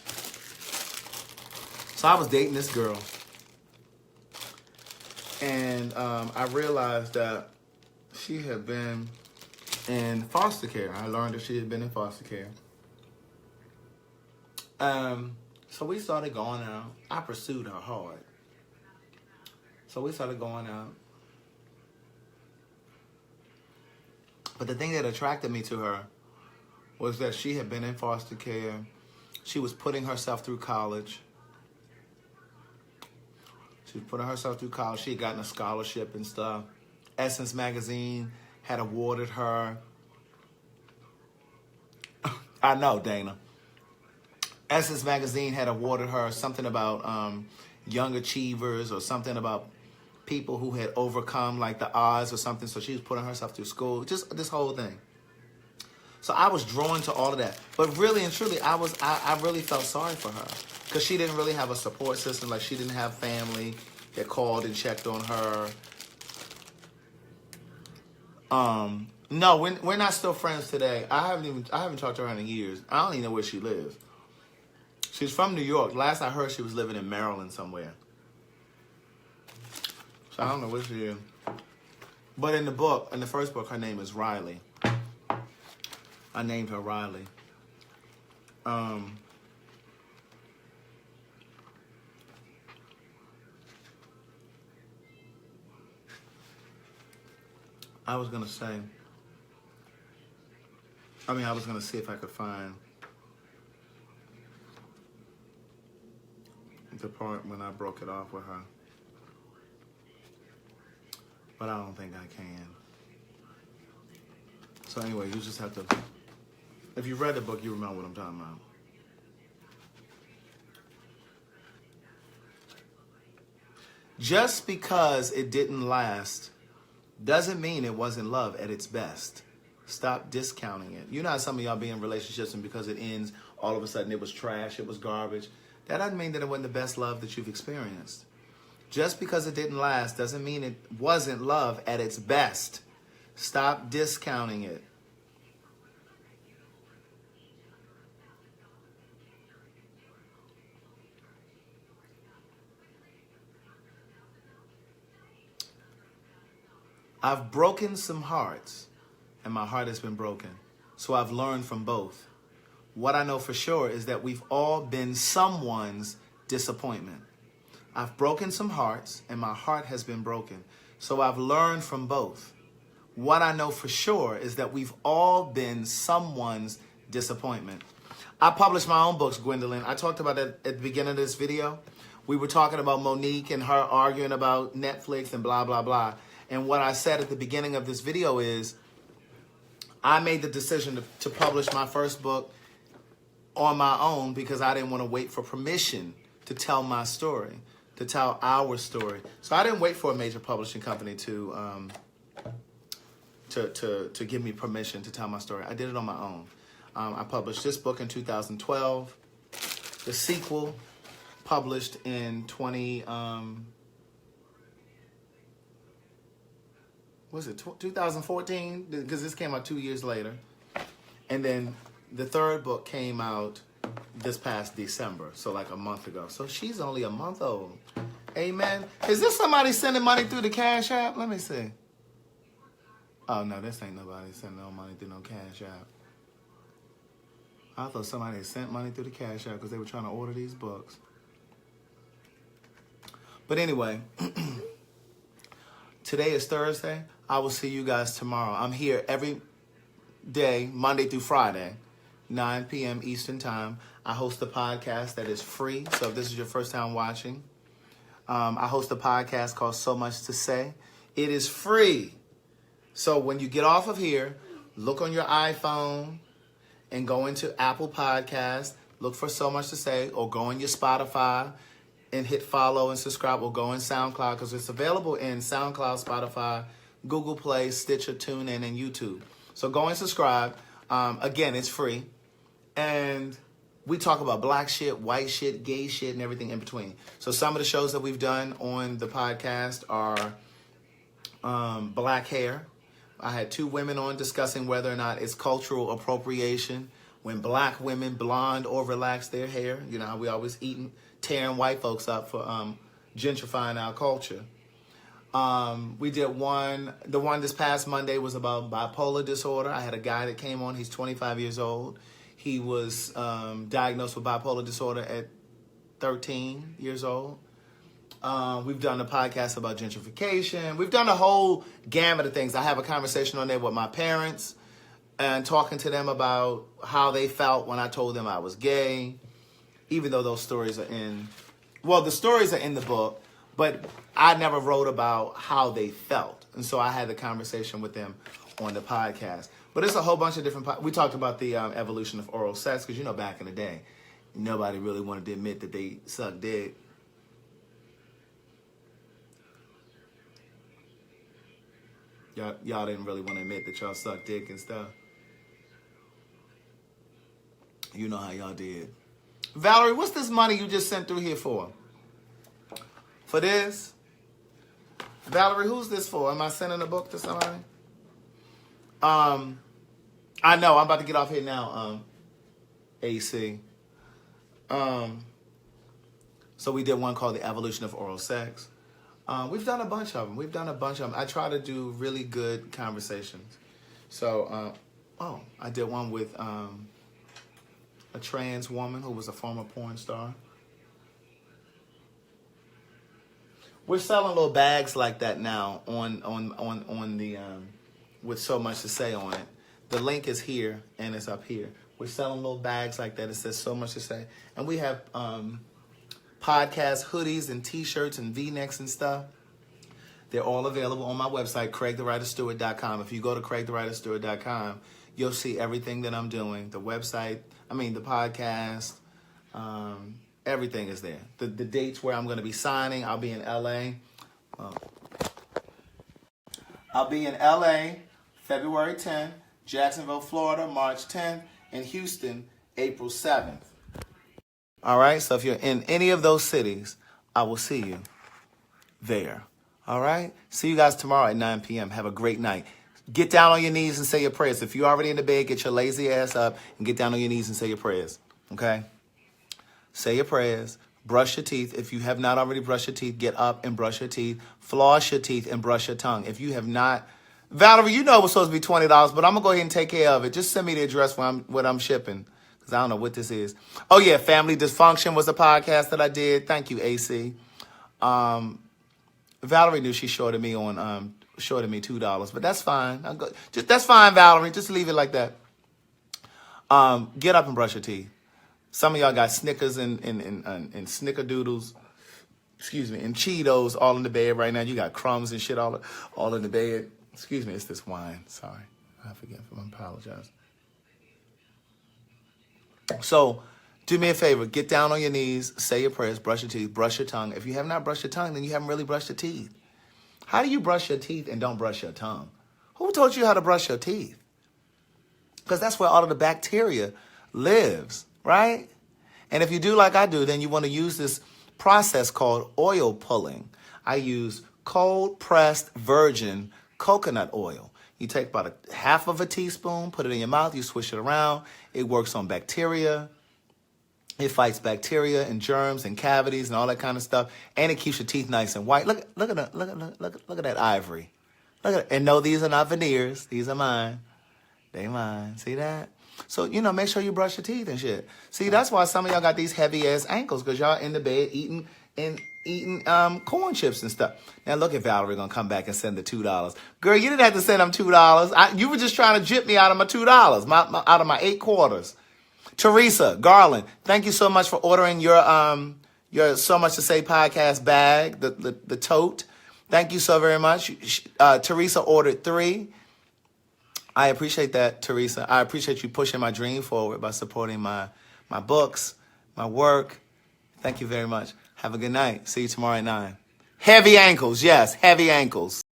So I was dating this girl. And I realized that she had been in foster care. I learned that she had been in foster care. So we started going out. I pursued her hard. So we started going out. But the thing that attracted me to her was that she had been in foster care. She was putting herself through college. She was putting herself through college. She had gotten a scholarship and stuff. Essence magazine had awarded her. I know, Dana. Essence magazine had awarded her something about young achievers or something about people who had overcome like the odds or something. So she was putting herself through school. Just this whole thing. So I was drawn to all of that. But really and truly, I really felt sorry for her. Because she didn't really have a support system. Like, she didn't have family that called and checked on her. No, we're not still friends today. I haven't talked to her in years. I don't even know where she lives. She's from New York. Last I heard, she was living in Maryland somewhere. So I don't know where she is. But in the first book, her name is Riley. I named her Riley. I was going to see if I could find the part when I broke it off with her. But I don't think I can. So anyway, you just have to, if you read the book, you remember what I'm talking about. Just because it didn't last doesn't mean it wasn't love at its best. Stop discounting it. You know how some of y'all be in relationships and because it ends, all of a sudden it was trash, it was garbage. That doesn't mean that it wasn't the best love that you've experienced. Just because it didn't last doesn't mean it wasn't love at its best. Stop discounting it. I've broken some hearts, and my heart has been broken. So I've learned from both. What I know for sure is that we've all been someone's disappointment. I've broken some hearts, and my heart has been broken. So I've learned from both. What I know for sure is that we've all been someone's disappointment. I published my own books, Gwendolyn. I talked about it at the beginning of this video. We were talking about Monique and her arguing about Netflix and blah, blah, blah. And what I said at the beginning of this video is I made the decision to publish my first book on my own because I didn't want to wait for permission to tell my story, to tell our story. So I didn't wait for a major publishing company to to give me permission to tell my story. I did it on my own. I published this book in 2012. The sequel published in 2014? Because this came out 2 years later. And then the third book came out this past December, so like a month ago. So she's only a month old. Amen. Is this somebody sending money through the Cash App? Let me see. Oh, no, this ain't nobody sending no money through no Cash App. I thought somebody had sent money through the Cash App because they were trying to order these books. But anyway, today is Thursday. I will see you guys tomorrow. I'm here every day, Monday through Friday, 9 p.m. Eastern Time. I host a podcast that is free. So if this is your first time watching, I host a podcast called So Much to Say. It is free. So when you get off of here, look on your iPhone and go into Apple Podcasts, look for So Much to Say, or go on your Spotify and hit follow and subscribe, or go in SoundCloud, because it's available in SoundCloud, Spotify, Google Play, Stitcher, TuneIn, and YouTube. So go and subscribe. Again, it's free. And we talk about black shit, white shit, gay shit, and everything in between. So some of the shows that we've done on the podcast are black hair. I had 2 women on discussing whether or not it's cultural appropriation when black women blonde or relax their hair. You know how we always tearing white folks up for gentrifying our culture. We did the one this past Monday was about bipolar disorder. I had a guy that came on, he's 25 years old. He was diagnosed with bipolar disorder at 13 years old. We've done a podcast about gentrification. We've done a whole gamut of things. I have a conversation on there with my parents and talking to them about how they felt when I told them I was gay, even though those stories are the stories are in the book, but I never wrote about how they felt. And so I had the conversation with them on the podcast. But it's a whole bunch of different... We talked about the evolution of oral sex, because, back in the day, nobody really wanted to admit that they sucked dick. Y'all didn't really want to admit that y'all sucked dick and stuff. You know how y'all did. Valerie, what's this money you just sent through here for? For this? Valerie, who's this for? Am I sending a book to somebody? I know, I'm about to get off here now, AC. So we did one called The Evolution of Oral Sex. We've done a bunch of them. I try to do really good conversations. So, I did one with a trans woman who was a former porn star. We're selling little bags like that now on the with So Much to Say on it. The link is here and it's up here. We're selling little bags like that. It says So Much to Say, and we have podcast hoodies and T-shirts and V-necks and stuff. They're all available on my website, CraigTheWriterStewart.com. If you go to CraigTheWriterStewart.com, you'll see everything that I'm doing. The website, the podcast, everything is there. The dates where I'm going to be signing, I'll be in LA. I'll be in LA February 10th, Jacksonville, Florida, March 10th, and Houston, April 7th. All right, so if you're in any of those cities, I will see you there. All right? See you guys tomorrow at 9 p.m. Have a great night. Get down on your knees and say your prayers. If you're already in the bed, get your lazy ass up and get down on your knees and say your prayers. Okay? Say your prayers. Brush your teeth. If you have not already brushed your teeth, get up and brush your teeth. Floss your teeth and brush your tongue. If you have not... Valerie, you know it was supposed to be $20, but I'm going to go ahead and take care of it. Just send me the address what I'm shipping. I don't know what this is. Oh, yeah, Family Dysfunction was a podcast that I did. Thank you, AC. Valerie knew she shorted me $2, but that's fine. That's fine, Valerie. Just leave it like that. Get up and brush your teeth. Some of y'all got Snickers and Snickerdoodles, and Cheetos all in the bed right now. You got crumbs and shit all in the bed. Excuse me, it's this wine. Sorry. I forget. I apologize. So, do me a favor. Get down on your knees, say your prayers, brush your teeth, brush your tongue. If you have not brushed your tongue, then you haven't really brushed your teeth. How do you brush your teeth and don't brush your tongue? Who taught you how to brush your teeth? Because that's where all of the bacteria lives, right? And if you do like I do, then you want to use this process called oil pulling. I use cold pressed virgin coconut oil. You take about a half of a teaspoon, put it in your mouth, you swish it around. It works on bacteria. It fights bacteria and germs and cavities and all that kind of stuff. And it keeps your teeth nice and white. Look at that ivory. Look at it. And no, these are not veneers. These are mine. They mine. See that? So, make sure you brush your teeth and shit. See, that's why some of y'all got these heavy ass ankles, because y'all in the bed eating corn chips and stuff. Now look at Valerie gonna come back and send the $2. Girl, you didn't have to send them $2. You were just trying to jip me out of my $2, out of my 8 quarters. Teresa Garland, thank you so much for ordering your So Much to Say podcast bag, the tote. Thank you so very much. Teresa ordered 3. I appreciate that, Teresa. I appreciate you pushing my dream forward by supporting my books, my work. Thank you very much. Have a good night. See you tomorrow at 9. Heavy ankles. Yes, heavy ankles.